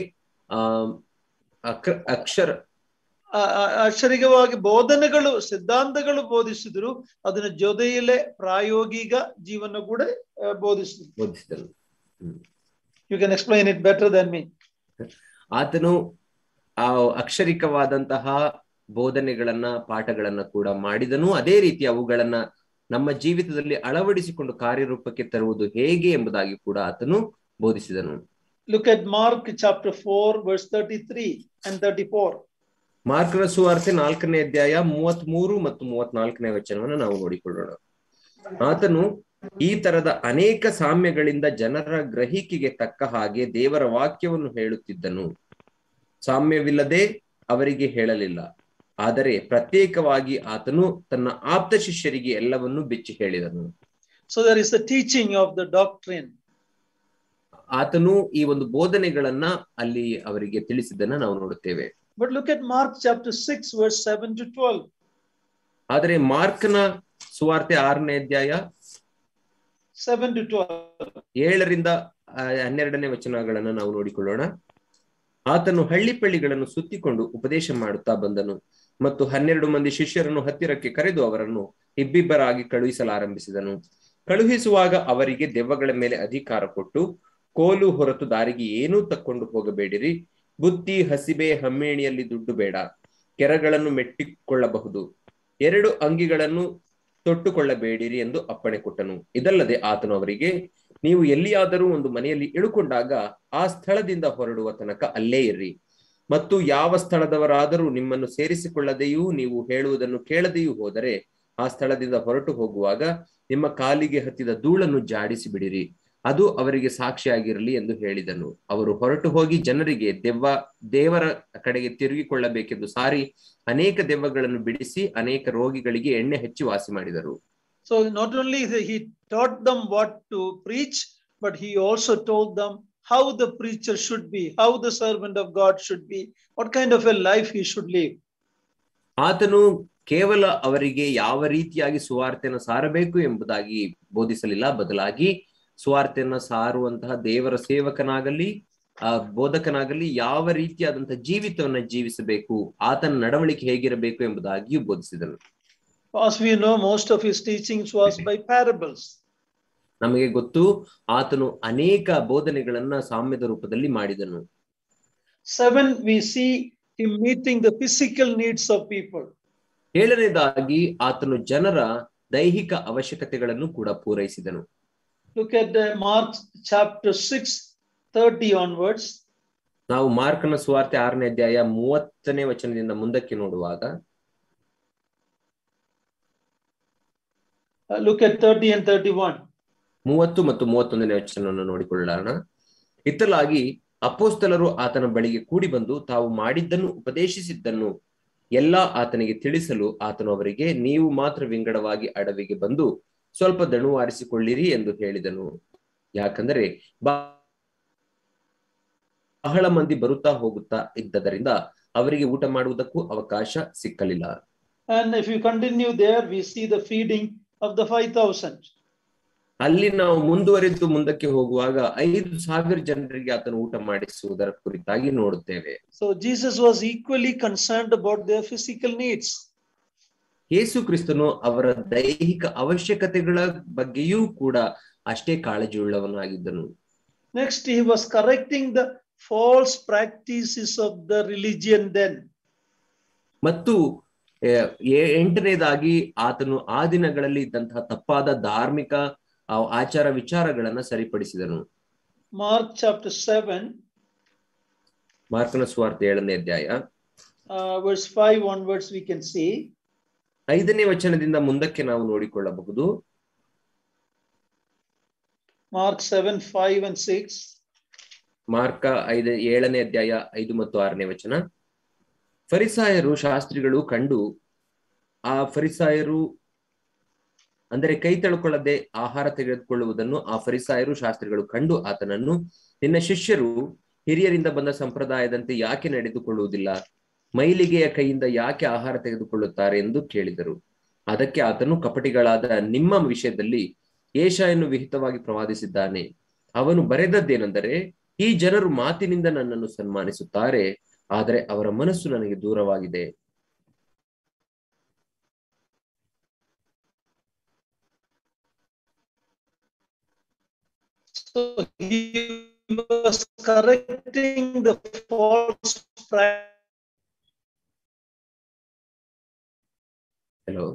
ಅಕ್ಷರಿಕವಾಗಿ ಬೋಧನೆಗಳು, ಸಿದ್ಧಾಂತಗಳು ಬೋಧಿಸಿದ್ರು, ಅದನ್ನ ಜೊತೆಯಲ್ಲೇ ಪ್ರಾಯೋಗಿಕ ಜೀವನ ಕೂಡ ಬೋಧಿಸಿದರು. You can explain it better than me. ಆತನು ಆ ಅಕ್ಷರಿಕವಾದಂತಹ ಬೋಧನೆಗಳನ್ನ, ಪಾಠಗಳನ್ನ ಕೂಡ ಮಾಡಿದನು. ಅದೇ ರೀತಿ ಅವುಗಳನ್ನ ನಮ್ಮ ಜೀವಿತದಲ್ಲಿ ಅಳವಡಿಸಿಕೊಂಡು ಕಾರ್ಯರೂಪಕ್ಕೆ ತರುವುದು ಹೇಗೆ ಎಂಬುದಾಗಿ ಕೂಡ ಆತನು ಬೋಧಿಸಿದನು. Look at Mark chapter 4 verse 33 and 34. ಮಾರ್ಕನ ಸುವಾರ್ತೆ 4ನೇ ಅಧ್ಯಾಯ 33 ಮತ್ತು 34ನೇ ವಚನವನ್ನು ನಾವು ನೋಡಿಕೊಳ್ಳೋಣ. ಆತನು ಈ ತರದ ಅನೇಕ ಸಾಮ್ಯಗಳಿಂದ ಜನರ ಗ್ರಹಿಕೆಗೆ ತಕ್ಕ ಹಾಗೆ ದೇವರ ವಾಕ್ಯವನ್ನು ಹೇಳುತ್ತಿದ್ದನು. ಸಾಮ್ಯವಿಲ್ಲದೆ ಅವರಿಗೆ ಹೇಳಲಿಲ್ಲ, ಆದರೆ ಪ್ರತ್ಯೇಕವಾಗಿ ಆತನು ತನ್ನ ಆಪ್ತ ಶಿಷ್ಯರಿಗೆ ಎಲ್ಲವನ್ನೂ ಬಿಚ್ಚಿ ಹೇಳಿದನು. So there is the teaching of the doctrine. ಆತನು ಈ ಒಂದು ಬೋಧನೆಗಳನ್ನ ಅಲ್ಲಿ ಅವರಿಗೆ ತಿಳಿಸಿದ್ದನ್ನ ನಾವು ನೋಡುತ್ತೇವೆ. But look at Mark chapter 6 verse 7 to 12. ಆದರೆ ಮಾರ್ಕನ ಸುವಾರ್ತೆ 6ನೇ ಅಧ್ಯಾಯ 7 to 12 7ರಿಂದ 12ನೇ ವಚನಗಳನ್ನು ನಾವು ನೋಡಿಕೊಳ್ಳೋಣ. ಆತನು ಹಳ್ಳಿಪಳ್ಳಿಗಳನ್ನು ಸುತ್ತಿಕೊಂಡು ಉಪದೇಶ ಮಾಡುತ್ತಾ ಬಂದನು ಮತ್ತು 12 ಮಂದಿ ಶಿಷ್ಯರನ್ನು ಹತ್ತಿರಕ್ಕೆ ಕರೆದು ಅವರನ್ನು ಇಬ್ಬಿಬ್ಬರಾಗಿ ಕಳುಹಿಸಲಾರಂಭಿಸಿದನು. ಕಳುಹಿಸುವಾಗ ಅವರಿಗೆ ದೆವ್ವಗಳ ಮೇಲೆ ಅಧಿಕಾರ ಕೊಟ್ಟು, ಕೋಲು ಹೊರತು ದಾರಿಗೆ ಏನೂ ತಕ್ಕೊಂಡು ಹೋಗಬೇಡಿರಿ, ಬುತ್ತಿ, ಹಸಿಬೆ, ಹಮ್ಮೇಣಿಯಲ್ಲಿ ದುಡ್ಡು ಬೇಡ, ಕೆರಗಳನ್ನು ಮೆಟ್ಟಿಕೊಳ್ಳಬಹುದು, 2 ಅಂಗಿಗಳನ್ನು ತೊಟ್ಟುಕೊಳ್ಳಬೇಡಿರಿ ಎಂದು ಅಪ್ಪಣೆ ಕೊಟ್ಟನು. ಇದಲ್ಲದೆ ಆತನು ಅವರಿಗೆ, ನೀವು ಎಲ್ಲಿಯಾದರೂ ಒಂದು ಮನೆಯಲ್ಲಿ ಇಳುಕೊಂಡಾಗ ಆ ಸ್ಥಳದಿಂದ ಹೊರಡುವ ತನಕ ಅಲ್ಲೇ ಇರ್ರಿ, ಮತ್ತು ಯಾವ ಸ್ಥಳದವರಾದರೂ ನಿಮ್ಮನ್ನು ಸೇರಿಸಿಕೊಳ್ಳದೆಯೂ ನೀವು ಹೇಳುವುದನ್ನು ಕೇಳದೆಯೂ ಹೋದರೆ ಆ ಸ್ಥಳದಿಂದ ಹೊರಟು ಹೋಗುವಾಗ ನಿಮ್ಮ ಕಾಲಿಗೆ ಹತ್ತಿದ ಧೂಳನ್ನು ಜಾಡಿಸಿ ಬಿಡಿರಿ, ಅದು ಅವರಿಗೆ ಸಾಕ್ಷಿಯಾಗಿರಲಿ ಎಂದು ಹೇಳಿದನು. ಅವರು ಹೊರಟು ಹೋಗಿ ಜನರಿಗೆ ದೇವರ ಕಡೆಗೆ ತಿರುಗಿಕೊಳ್ಳಬೇಕೆಂದು ಸಾರಿ ಅನೇಕ ದೆವ್ವಗಳನ್ನು ಬಿಡಿಸಿ ಅನೇಕ ರೋಗಿಗಳಿಗೆ ಎಣ್ಣೆ ಹಚ್ಚಿ ವಾಸಿ ಮಾಡಿದರು. So not only he taught them what to preach, but he also told them how the preacher should be, how the servant of God should be, what kind of a life he should live. ಆತನು ಕೇವಲ ಅವರಿಗೆ ಯಾವ ರೀತಿಯಾಗಿ ಸುವಾರ್ತೆಯನ್ನು ಸಾರಬೇಕು ಎಂಬುದಾಗಿ ಬೋಧಿಸಲಿಲ್ಲ, ಬದಲಾಗಿ ಸುವಾರ್ತೆಯನ್ನು ಸಾರುವಂತಹ ದೇವರ ಸೇವಕನಾಗಲಿ ಬೋಧಕನಾಗಲಿ ಯಾವ ರೀತಿಯಾದಂತಹ ಜೀವಿತವನ್ನ ಜೀವಿಸಬೇಕು, ಆತನ ನಡವಳಿಕೆ ಹೇಗಿರಬೇಕು ಎಂಬುದಾಗಿಯೂ ಬೋಧಿಸಿದನು. As we know, most of his teachings was by parables. ನಮಗೆ ಗೊತ್ತು, ಆತನು ಅನೇಕ ಬೋಧನೆಗಳನ್ನ ಸಾಮ್ಯದ ರೂಪದಲ್ಲಿ ಮಾಡಿದನು. 7, we see him meeting the physical needs of people. 7ನೇದಾಗಿ ಆತನು ಜನರ ದೈಹಿಕ ಅವಶ್ಯಕತೆಗಳನ್ನು ಕೂಡ ಪೂರೈಸಿದನು. Look at Mark chapter 6, 30 onwards. ನಾವು ಮಾರ್ಕನ ಸುವಾರ್ತೆ 6ನೇ ಅಧ್ಯಾಯ 30ನೇ ವಚನದಿಂದ ಮುಂದಕ್ಕೆ ನೋಡುವಾಗ, Look at 30 and 31. 30 ಮತ್ತು 31ನೇ ವಚನವನ್ನು ನೋಡಿಕೊಳ್ಳೋಣ. ಇತ್ತಲಾಗಿ ಅಪೊಸ್ತಲರು ಆತನ ಬಳಿಗೆ ಕೂಡಿ ಬಂದು ತಾವು ಮಾಡಿದ್ದನ್ನು ಉಪದೇಶಿಸಿದ್ದನ್ನು ಎಲ್ಲ ಆತನಿಗೆ ತಿಳಿಸಲು ಆತನು ಅವರಿಗೆ, ನೀವು ಮಾತ್ರ ವಿಂಗಡವಾಗಿ ಅಡವಿಗೆ ಬಂದು ಸ್ವಲ್ಪ ದಣುವಾರಿಸಿಕೊಳ್ಳಿರಿ ಎಂದು ಹೇಳಿದನು. ಯಾಕಂದರೆ ಬಹಳ ಮಂದಿ ಬರುತ್ತಾ ಹೋಗುತ್ತಾ ಇದ್ದದರಿಂದ ಅವರಿಗೆ ಊಟ ಮಾಡುವುದಕ್ಕೂ ಅವಕಾಶ ಸಿಕ್ಕಲಿಲ್ಲ. And if you continue there, we see the feeding of the 5,000. ಅಲ್ಲಿ ನಾವು ಮುಂದುವರೆದು ಮುಂದಕ್ಕೆ ಹೋಗುವಾಗ 5,000 ಜನರಿಗೆ ಆತನು ಊಟ ಮಾಡಿಸುವುದರ ಕುರಿತಾಗಿ ನೋಡುತ್ತೇವೆ. So Jesus was equally concerned about their physical needs. ಯೇಸು ಕ್ರಿಸ್ತನು ಅವರ ದೈಹಿಕ ಅವಶ್ಯಕತೆಗಳ ಬಗ್ಗೆಯೂ ಕೂಡ ಅಷ್ಟೇ ಕಾಳಜಿಯುಳ್ಳವನಾಗಿದ್ದನು. Next, he was correcting the false practices of the religion then. ಮತ್ತು 8ನೇದಾಗಿ ಆತನು ಆ ದಿನಗಳಲ್ಲಿ ಇದ್ದಂತಹ ತಪ್ಪಾದ ಧಾರ್ಮಿಕ ಆಚಾರ ವಿಚಾರಗಳನ್ನ ಸರಿಪಡಿಸಿದನು. Mark chapter 7, ಮಾರ್ಕನ ಸುವಾರ್ತೆ 7ನೇ ಅಧ್ಯಾಯ verse 5 onwards we can see. 5ನೇ ವಚನದಿಂದ ಮುಂದಕ್ಕೆ ನಾವು ನೋಡಿಕೊಳ್ಳಬಹುದು. Mark 7, 5 and 6. ಮಾರ್ಕ 7ನೇ ಅಧ್ಯಾಯ 5 ಮತ್ತು 6ನೇ ವಚನ. ಫರಿಸಾಯರು ಶಾಸ್ತ್ರಿಗಳು ಕಂಡು, ಆ ಫರಿಸಾಯರು ಅಂದರೆ ಕೈ ತೊಳ್ಕೊಳ್ಳದೆ ಆಹಾರ ತೆಗೆದುಕೊಳ್ಳುವುದನ್ನು ಆ ಫರಿಸಾಯರು ಶಾಸ್ತ್ರಿಗಳು ಕಂಡು ಆತನನ್ನು, ನಿನ್ನ ಶಿಷ್ಯರು ಹಿರಿಯರಿಂದ ಬಂದ ಸಂಪ್ರದಾಯದಂತೆ ಯಾಕೆ ನಡೆದುಕೊಳ್ಳುವುದಿಲ್ಲ, ಮೈಲಿಗೆಯ ಕೈಯಿಂದ ಯಾಕೆ ಆಹಾರ ತೆಗೆದುಕೊಳ್ಳುತ್ತಾರೆ ಎಂದು ಕೇಳಿದರು. ಅದಕ್ಕೆ ಆತನು, ಕಪಟಿಗಳಾದ ನಿಮ್ಮ ವಿಷಯದಲ್ಲಿ ಯೆಶಾಯನು ವಿಹಿತವಾಗಿ ಪ್ರವಾದಿಸಿದ್ದಾನೆ. ಅವನು ಬರೆದದ್ದೇನೆಂದರೆ, ಈ ಜನರು ಮಾತಿನಿಂದ ನನ್ನನ್ನು ಸನ್ಮಾನಿಸುತ್ತಾರೆ, ಆದರೆ ಅವರ ಮನಸ್ಸು ನನಗೆ ದೂರವಾಗಿದೆ. So he was correcting the false practice. Hello.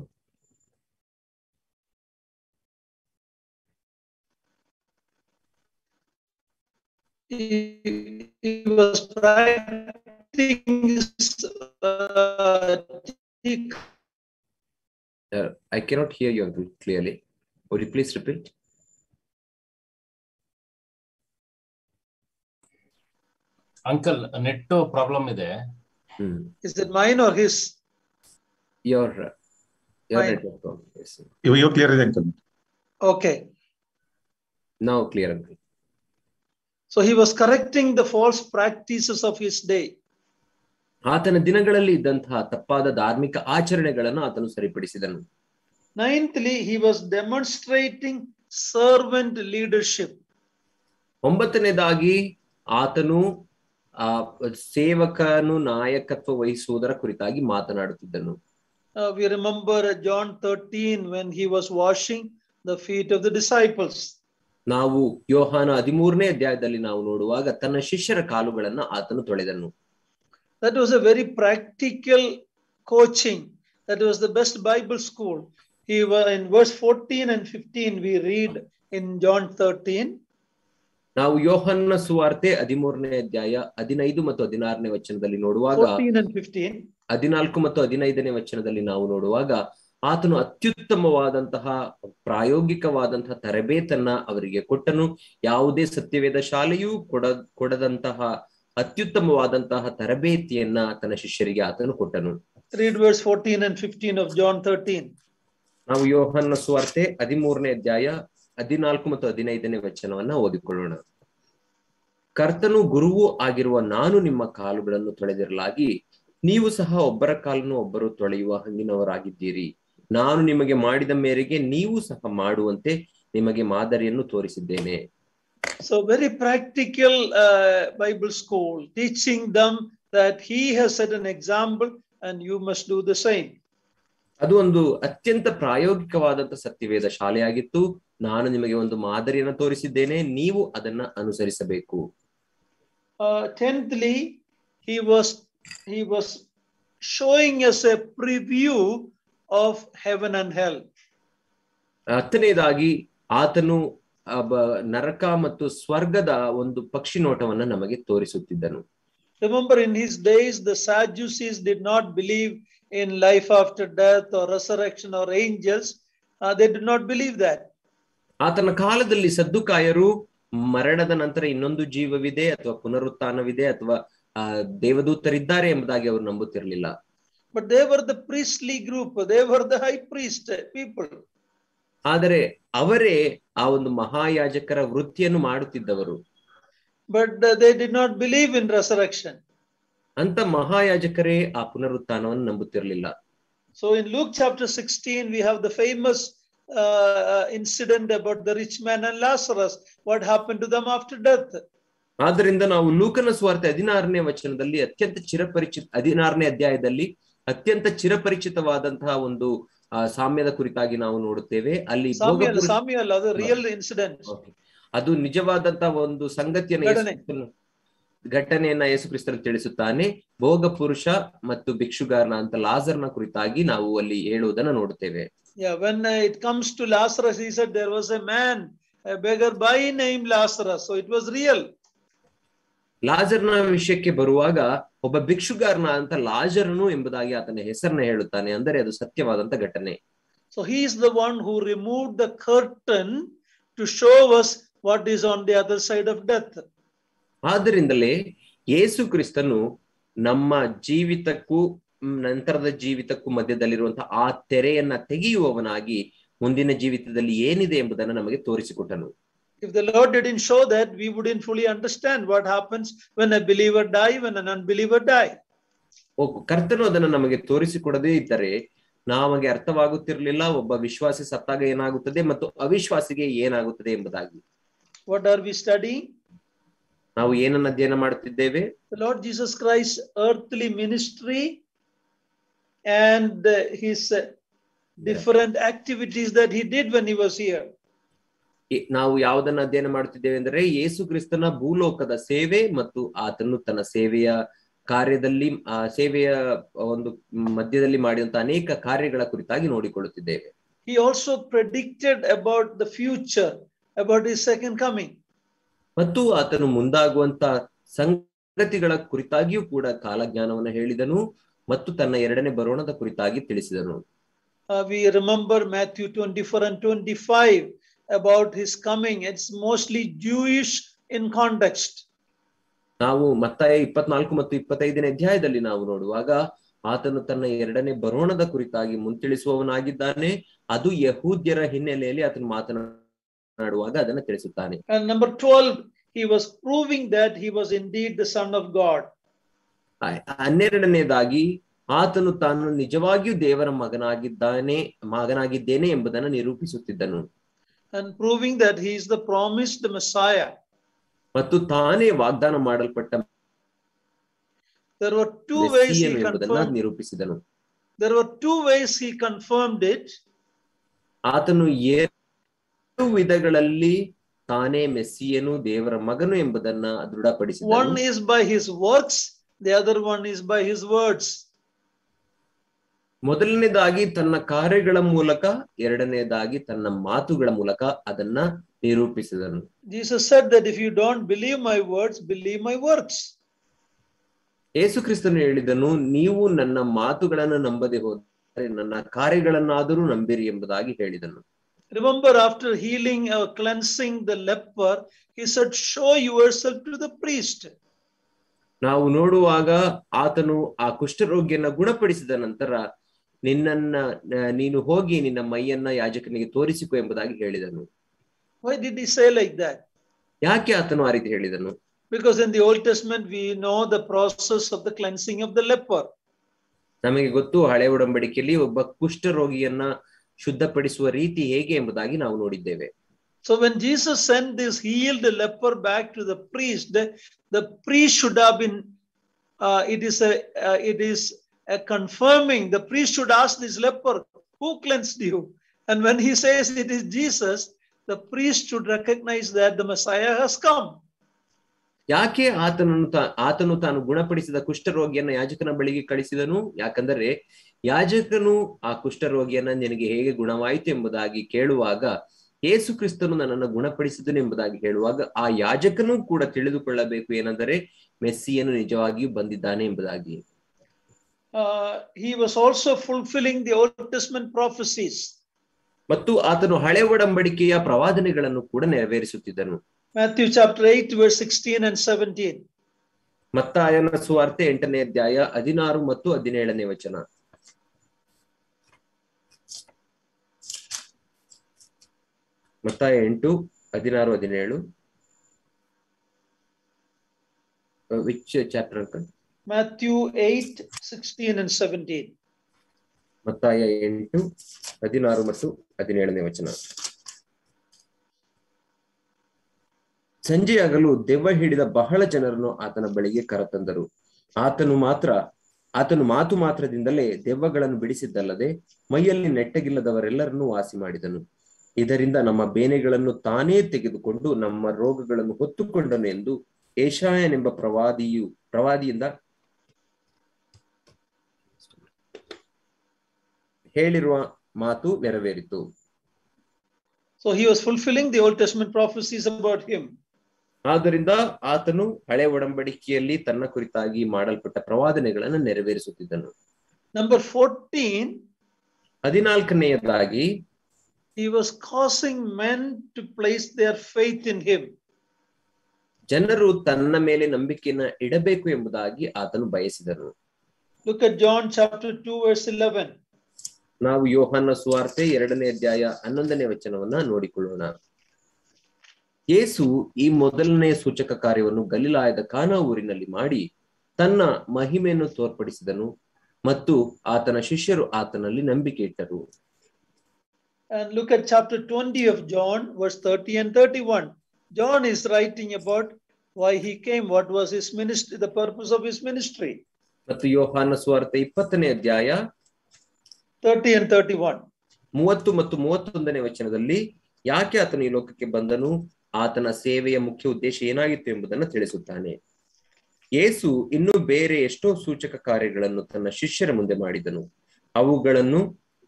He was practicing I cannot hear you clearly. Would you please repeat? Uncle, net problem ide. Is it mine or his? Your network problem. Yes. You clear it, Uncle. Okay. Now clear, Uncle. So he was correcting the false practices of his day. ಆತನ ದಿನಗಳಲ್ಲಿ ಇದ್ದಂತಹ ತಪ್ಪಾದ ಧಾರ್ಮಿಕ ಆಚರಣೆಗಳನ್ನು ಆತನು ಸರಿಪಡಿಸಿದನು. 9thly, he was demonstrating servant leadership. 9ನೇದಾಗಿ ಆತನು ಸೇವಕನು ನಾಯಕತ್ವ ವಹಿಸುವುದರ ಕುರಿತಾಗಿ ಮಾತನಾಡುತ್ತಿದ್ದನು. We remember John 13 when he was washing the feet of the disciples. ನಾವು ಯೋಹಾನ 13ನೇ ಅಧ್ಯಾಯದಲ್ಲಿ ನಾವು ನೋಡುವಾಗ ತನ್ನ ಶಿಷ್ಯರ ಕಾಲುಗಳನ್ನು ಆತನು ತೊಳೆದನು. That was a very practical coaching. That was the best Bible school. He was in verse 14 and 15 we read in John 13. ನಾವು ಯೋಹಾನನ ಸುವಾರ್ತೆ 13ನೇ ಅಧ್ಯಾಯ 15 ಮತ್ತು 16ನೇ ವಚನದಲ್ಲಿ ನೋಡುವಾಗ 14 and 15 14 ಮತ್ತು 15ನೇ ವಚನದಲ್ಲಿ ನಾವು ನೋಡುವಾಗ ಆತನು ಅತ್ಯುತ್ತಮವಾದಂತಹ ಪ್ರಾಯೋಗಿಕವಾದಂತಹ ತರಬೇತನ್ನ ಅವರಿಗೆ ಕೊಟ್ಟನು. ಯಾವುದೇ ಸತ್ಯವೇದ ಶಾಲೆಯೂ ಕೊಡದಂತಹ ಅತ್ಯುತ್ತಮವಾದಂತಹ ತರಬೇತಿಯನ್ನ ತನ್ನ ಶಿಷ್ಯರಿಗೆ ಆತನು ಕೊಟ್ಟನು. Read verse 14 and 15 of John 13. ನಾವು ಯೋಹಾನನ ಸುವಾರ್ತೆ 13ನೇ ಅಧ್ಯಾಯ 14 ಮತ್ತು 15ನೇ ವಚನವನ್ನ ಓದಿಕೊಳ್ಳೋಣ. ಕರ್ತನು ಗುರುವೂ ಆಗಿರುವ ನಾನು ನಿಮ್ಮ ಕಾಲುಗಳನ್ನು ತೊಳೆದಿರಲಾಗಿ ನೀವು ಸಹ ಒಬ್ಬರ ಕಾಲನ್ನು ಒಬ್ಬರು ತೊಳೆಯುವ ಹಂಗಿನವರಾಗಿದ್ದೀರಿ. ನಾನು ನಿಮಗೆ ಮಾಡಿದ ಮೇರೆಗೆ ನೀವು ಸಹ ಮಾಡುವಂತೆ ನಿಮಗೆ ಮಾದರಿಯನ್ನು ತೋರಿಸಿದ್ದೇನೆ. So very practical Bible school, teaching them that he has set an example and you must do the same. ಅದು ಒಂದು ಅತ್ಯಂತ ಪ್ರಾಯೋಗಿಕವಾದಂತ ಸತ್ಯವೇದ ಶಾಲೆಯಾಗಿತ್ತು. ನಾನು ನಿಮಗೆ ಒಂದು ಮಾದರಿಯನ್ನು ತೋರಿಸಿದ್ದೇನೆ, ನೀವು ಅದನ್ನ ಅನುಸರಿಸಬೇಕು. 10thly, he was showing us a preview of heaven and hell. 10ನೇದಾಗಿ ಆತನು ನರಕ ಮತ್ತು ಸ್ವರ್ಗದ ಒಂದು ಪಕ್ಷಿ ನೋಟವನ್ನ ನಮಗೆ ತೋರಿಸುತ್ತಿದ್ದನು. Remember, in his days the Sadducees did not believe in life after death or resurrection or angels, They did not believe that. ಆತನ ಕಾಲದಲ್ಲಿ ಸದ್ದುಕಾಯರು ಮರಣದ ನಂತರ ಇನ್ನೊಂದು ಜೀವವಿದೆ ಅಥವಾ ಪುನರುತ್ಥಾನವಿದೆ ಅಥವಾ ದೇವದೂತರಿದ್ದಾರೆ ಎಂಬುದಾಗಿ ಅವರು ನಂಬುತ್ತಿರಲಿಲ್ಲ. But they were the priestly group. They were the high priest people. ಆದರೆ ಅವರೇ ಆ ಒಂದು ಮಹಾಯಾಜಕರ ವೃತ್ತಿಯನ್ನು ಮಾಡುತ್ತಿದ್ದವರು. But they did not believe in resurrection. ಅಂತ ಮಹಾಯಾಜಕರೇ ಆ ಪುನರುತ್ಥಾನವನ್ನು ನಂಬುತ್ತಿರಲಿಲ್ಲ. So in Luke chapter 16 we have the famous incident about the rich man and Lazarus, what happened to them after death. ಆದ್ದರಿಂದ ನಾವು ಲೂಕನ ಸುವಾರ್ತೆ 16ನೇ ವಚನದಲ್ಲಿ 16ನೇ ಅಧ್ಯಾಯದಲ್ಲಿ ಅತ್ಯಂತ ಚಿರಪರಿಚಿತವಾದಂತಹ ಒಂದು ಸಾಮ್ಯದ ಕುರಿತಾಗಿ ನಾವು ನೋಡುತ್ತೇವೆ. ಅಲ್ಲಿ ಸಾಮ್ಯಲ್ಲ, ಅದು ರಿಯಲ್ ಇನ್ಸಿಡೆಂಟ್. ಅದು ನಿಜವಾದಂತಹ ಒಂದು ಸಂಗತಿಯನ್ನು ಘಟನೆಯನ್ನ ಯೇಸು ಕ್ರಿಸ್ತನು ತಿಳಿಸುತ್ತಾನೆ. ಭೋಗ ಪುರುಷ ಮತ್ತು ಭಿಕ್ಷುಗಾರನ ಅಂತ ಲಾಜರ್ನ ಕುರಿತಾಗಿ ನಾವು ಅಲ್ಲಿ ಹೇಳುವುದನ್ನು ನೋಡುತ್ತೇವೆ. Yeah, when it comes to Lazarus, he said there was a man, a beggar by name Lazarus. So it was real. ಲಾಜರ್ನ ವಿಷಯಕ್ಕೆ ಬರುವಾಗ ಒಬ್ಬ ಭಿಕ್ಷುಗಾರನ ಅಂತ ಲಾಜರನು ಎಂಬುದಾಗಿ ಆತನ ಹೆಸರನ್ನ ಹೇಳುತ್ತಾನೆ. ಅಂದರೆ ಅದು ಸತ್ಯವಾದಂತ ಘಟನೆ. So he is the one who removed the curtain to show us what is on the other side of death. ಆದ್ದರಿಂದಲೇ ಯೇಸು ಕ್ರಿಸ್ತನು ನಮ್ಮ ಜೀವಿತಕ್ಕೂ ನಂತರದ ಜೀವಿತಕ್ಕೂ ಮಧ್ಯದಲ್ಲಿರುವಂತಹ ಆ ತೆರೆಯನ್ನ ತೆಗೆಯುವವನಾಗಿ ಮುಂದಿನ ಜೀವಿತದಲ್ಲಿ ಏನಿದೆ ಎಂಬುದನ್ನು ನಮಗೆ ತೋರಿಸಿಕೊಟ್ಟನು. If the Lord didn't show that, we wouldn't fully understand what happens when a believer die, when an unbeliever die. ಕರ್ತನು ಅದನ್ನು ನಮಗೆ ತೋರಿಸಿಕೊಡದೇ ಇದ್ದರೆ ನಮಗೆ ಅರ್ಥವಾಗುತ್ತಿರಲಿಲ್ಲ ಒಬ್ಬ ವಿಶ್ವಾಸಿ ಸತ್ತಾಗ ಏನಾಗುತ್ತದೆ ಮತ್ತು ಅವಿಶ್ವಾಸಿಗೆ ಏನಾಗುತ್ತದೆ ಎಂಬುದಾಗಿ. What are we studying? ನಾವು ಏನನ್ನ ಅಧ್ಯಯನ ಮಾಡುತ್ತಿದ್ದೇವೆ? The Lord Jesus Christ's earthly ministry and his different activities that he did when he was here. ನಾವು ಯಾವುದನ್ನ ಅಧ್ಯಯನ ಮಾಡುತ್ತಿದ್ದೇವೆ ಅಂದರೆ ಯೇಸು ಕ್ರಿಸ್ತನ ಭೂಲೋಕದ ಸೇವೆ ಮತ್ತು ಆತನು ತನ್ನ ಸೇವೆಯ ಕಾರ್ಯದಲ್ಲಿ ಸೇವೆಯ ಒಂದು ಮಧ್ಯದಲ್ಲಿ ಮಾಡಿದಂತ ಅನೇಕ ಕಾರ್ಯಗಳ ಕುರಿತಾಗಿ ನೋಡಿಕೊಳ್ಳುತ್ತಿದ್ದೇವೆ. He also predicted about the future, about his second coming. ಮತ್ತು ಆತನು ಮುಂದಾಗುವಂತ ಸಂಗತಿಗಳ ಕುರಿತಾಗಿಯೂ ಕೂಡ ಕಾಲಜ್ಞಾನವನ್ನು ಹೇಳಿದನು ಮತ್ತು ತನ್ನ ಎರಡನೇ ಬರೋಣದ ಕುರಿತಾಗಿ ತಿಳಿಸಿದನು. We remember Matthew 24 and 25 about his coming. It's mostly Jewish in context. ನಾವು ಮತ್ತಾಯ 24 ಮತ್ತು 25ನೇ ಅಧ್ಯಾಯದಲ್ಲಿ ನಾವು ನೋಡುವಾಗ ಆತನು ತನ್ನ ಎರಡನೇ ಬರೋಣದ ಕುರಿತಾಗಿ ಮುಂತಿಳಿಸುವವನಾಗಿದ್ದಾನೆ. ಅದು ಯಹೂದ್ಯರ ಹಿನ್ನೆಲೆಯಲ್ಲಿ ಆತನು ಮಾತನಾಡುವಾಗ ಅದನ್ನು ತಿಳಿಸುತ್ತಾನೆ. And number 12, he was proving that he was indeed the Son of God. 12ನೇದಾಗಿ ಆತನು ತಾನು ನಿಜವಾಗಿಯೂ ದೇವರ ಮಗನಾಗಿದ್ದೇನೆ ಎಂಬುದನ್ನು ನಿರೂಪಿಸುತ್ತಿದ್ದನು. And proving that he is the promised Messiah. ಮತ್ತು ತಾನೇ ವಾಗ್ದಾನ ಮಾಡಲ್ಪಟ್ಟ There were two ways he confirmed. ನಿರೂಪಿಸಿದನು. There were two ways he confirmed it. ಆತನು ಎರಡು ವಿಧಗಳಲ್ಲಿ ತಾನೇ ಮೆಸ್ಸಿಯನು ದೇವರ ಮಗನು ಎಂಬುದನ್ನ ದೃಢಪಡಿಸಿದನು. One is by his works, the other one is by his words. ಮೊದಲನೇದಾಗಿ ತನ್ನ ಕಾರ್ಯಗಳ ಮೂಲಕ, ಎರಡನೇದಾಗಿ ತನ್ನ ಮಾತುಗಳ ಮೂಲಕ ಅದನ್ನ ನಿರೂಪಿಸಿದನು. Jesus said that if you don't believe my words, believe my works. ಯೇಸು ಕ್ರಿಸ್ತನು ಹೇಳಿದನು, ನೀವು ನನ್ನ ಮಾತುಗಳನ್ನು ನಂಬದೆ ಹೋದರೆ ನನ್ನ ಕಾರ್ಯಗಳನ್ನಾದರೂ ನಂಬಿರಿ ಎಂಬುದಾಗಿ ಹೇಳಿದನು. Remember, after healing or cleansing the leper, he said, show yourself to the priest. ನಾವು ನೋಡುವಾಗ ಆತನು ಆ ಕುಷ್ಠರೋಗಿಯನ್ನ ಗುಣಪಡಿಸಿದ ನಂತರ ನೀನು ಹೋಗಿ ನಿನ್ನ ಮೈಯನ್ನ ಯಾಜಕನಿಗೆ ತೋರಿಸಿಕೊ ಎಂಬುದಾಗಿ ಹೇಳಿದನು. Why did he say like that? ಯಾಕೆ ಆತನು ಆ ರೀತಿ ಹೇಳಿದನು? Because in the Old Testament we know the process of the cleansing of the leper. ನಮಗೆ ಗೊತ್ತು ಹಳೆ ಒಡಂಬಡಿಕೆಯಲ್ಲಿ ಒಬ್ಬ ಕುಷ್ಠರೋಗಿಯನ್ನ ಶುದ್ಧಪಡಿಸುವ ರೀತಿ ಹೇಗೆ ಎಂಬುದಾಗಿ ನಾವು ನೋಡಿದ್ದೇವೆ. So when Jesus sent this healed leper back to the priest should have been it is a confirming. The priest should ask this leper, who cleansed you? And when he says it is Jesus, the priest should recognize that the Messiah has come. ಯಾಕೆ ಆತನು ತಾನು ಗುಣಪಡಿಸಿದ ಕುಷ್ಠರೋಗಿಯನ್ನ ಯಾಜಕನ ಬಳಿಗೆ ಕಳಿಸಿದನು? ಯಾಕಂದರೆ ಯಾಜಕನು ಆ ಕುಷ್ಠರೋಗಿಯನ್ನ ನಿನಗೆ ಹೇಗೆ ಗುಣವಾಯಿತು ಎಂಬುದಾಗಿ ಕೇಳುವಾಗ, ಯೇಸು ಕ್ರಿಸ್ತನು ನನ್ನನ್ನು ಗುಣಪಡಿಸಿದನು ಎಂಬುದಾಗಿ ಹೇಳುವಾಗ ಆ ಯಾಜಕನು ಕೂಡ ತಿಳಿದುಕೊಳ್ಳಬೇಕು ಏನೆಂದರೆ ಮೆಸ್ಸಿಯನು ನಿಜವಾಗಿಯೂ ಬಂದಿದ್ದಾನೆ ಎಂಬುದಾಗಿ. He was also fulfilling the Old Testament prophecies. ಮತ್ತು ಆತನು ಹಳೆ ಒಡಂಬಡಿಕೆಯ ಪ್ರವಾದನೆಗಳನ್ನು ಕೂಡ ನೆರವೇರಿಸುತ್ತಿದ್ದನು. Matthew chapter 8 verse 16 and 17. ಮತ್ತಾಯನ ಸುವಾರ್ತೆ 8ನೇ ಅಧ್ಯಾಯ 16 ಮತ್ತು 17ನೇ ವಚನ. ಮತ್ತಾಯ 8, 16, 17. Which chapter, uncle? Matthew 8, 16 and 17. ಮತ್ತಾಯ 8, 16 ಮತ್ತು 17ನೇ ವಚನ. ಸಂಜೆಯಾಗಲು ದೆವ್ವ ಹಿಡಿದ ಬಹಳ ಜನರನ್ನು ಆತನ ಬಳಿಗೆ ಕರೆತಂದರು. ಆತನು ಮಾತು ಮಾತ್ರದಿಂದಲೇ ದೆವ್ವಗಳನ್ನು ಬಿಡಿಸಿದ್ದಲ್ಲದೆ ಮೈಯಲ್ಲಿ ನೆಟ್ಟಗಿಲ್ಲದವರೆಲ್ಲರನ್ನೂ ವಾಸಿ ಮಾಡಿದನು. ಇದರಿಂದ ನಮ್ಮ ಬೇನೆಗಳನ್ನು ತಾನೇ ತೆಗೆದುಕೊಂಡು ನಮ್ಮ ರೋಗಗಳನ್ನು ಹೊತ್ತುಕೊಂಡನು ಎಂದು ಯೆಶಾಯನೆಂಬ ಪ್ರವಾದಿಯಿಂದ ಹೇಳಿರುವ ಮಾತು ನೆರವೇರಿತು. So he was fulfilling the Old Testament prophecies about him. ಆದ್ದರಿಂದ ಆತನು ಹಳೆ ಒಡಂಬಡಿಕೆಯಲ್ಲಿ ತನ್ನ ಕುರಿತಾಗಿ ಮಾಡಲ್ಪಟ್ಟ ಪ್ರವಾದನೆಗಳನ್ನು ನೆರವೇರಿಸುತ್ತಿದ್ದನು. Number 14. 14ನೇದಾಗಿ, he was causing men to place their faith in him. ಜನರು ತನ್ನ ಮೇಲೆ ನಂಬಿಕೆಯನ್ನು ಇಡಬೇಕು ಎಂಬುದಾಗಿ ಆತನು ಬಯಸಿದನು. Look at John chapter 2 verse 11. ನಾವು ಯೋಹಾನ ಸುವಾರ್ತೆ 2ನೇ ಅಧ್ಯಾಯ 11ನೇ ವಚನವನ್ನ ನೋಡಿಕೊಳ್ಳೋಣ. ಯೇಸು ಈ ಮೊದಲನೇ ಸೂಚಕ ಕಾರ್ಯವನ್ನು ಗಲಿಲಾಯದ ಕಾನಾ ಊರಿನಲ್ಲಿ ಮಾಡಿ ತನ್ನ ಮಹಿಮೆಯನ್ನು ತೋರ್ಪಡಿಸಿದನು ಮತ್ತು ಆತನ ಶಿಷ್ಯರು ಆತನಲ್ಲಿ ನಂಬಿಕೆ ಇಟ್ಟರು. And look at chapter 20 of John verse 30 and 31. John is writing about why he came, what was his ministry, the purpose of his ministry. ಮತ್ತು ಯೋಹಾನ ಸುವಾರ್ತೆ 20ನೇ ಅಧ್ಯಾಯ 30 and 31. 30 ಮತ್ತು 31ನೇ ವಚನದಲ್ಲಿ ಯಾಕೆ ಆತನು ಈ ಲೋಕಕ್ಕೆ ಬಂದನು, ಆತನ ಸೇವೆಯ ಮುಖ್ಯ ಉದ್ದೇಶ ಏನಾಗಿತ್ತು ಎಂಬುದನ್ನು ತಿಳಿಸುತ್ತಾನೆ. ಯೇಸು ಇನ್ನೂ ಬೇರೆ ಎಷ್ಟೋ ಸೂಚಕ ಕಾರ್ಯಗಳನ್ನು ತನ್ನ ಶಿಷ್ಯರ ಮುಂದೆ ಮಾಡಿದನು.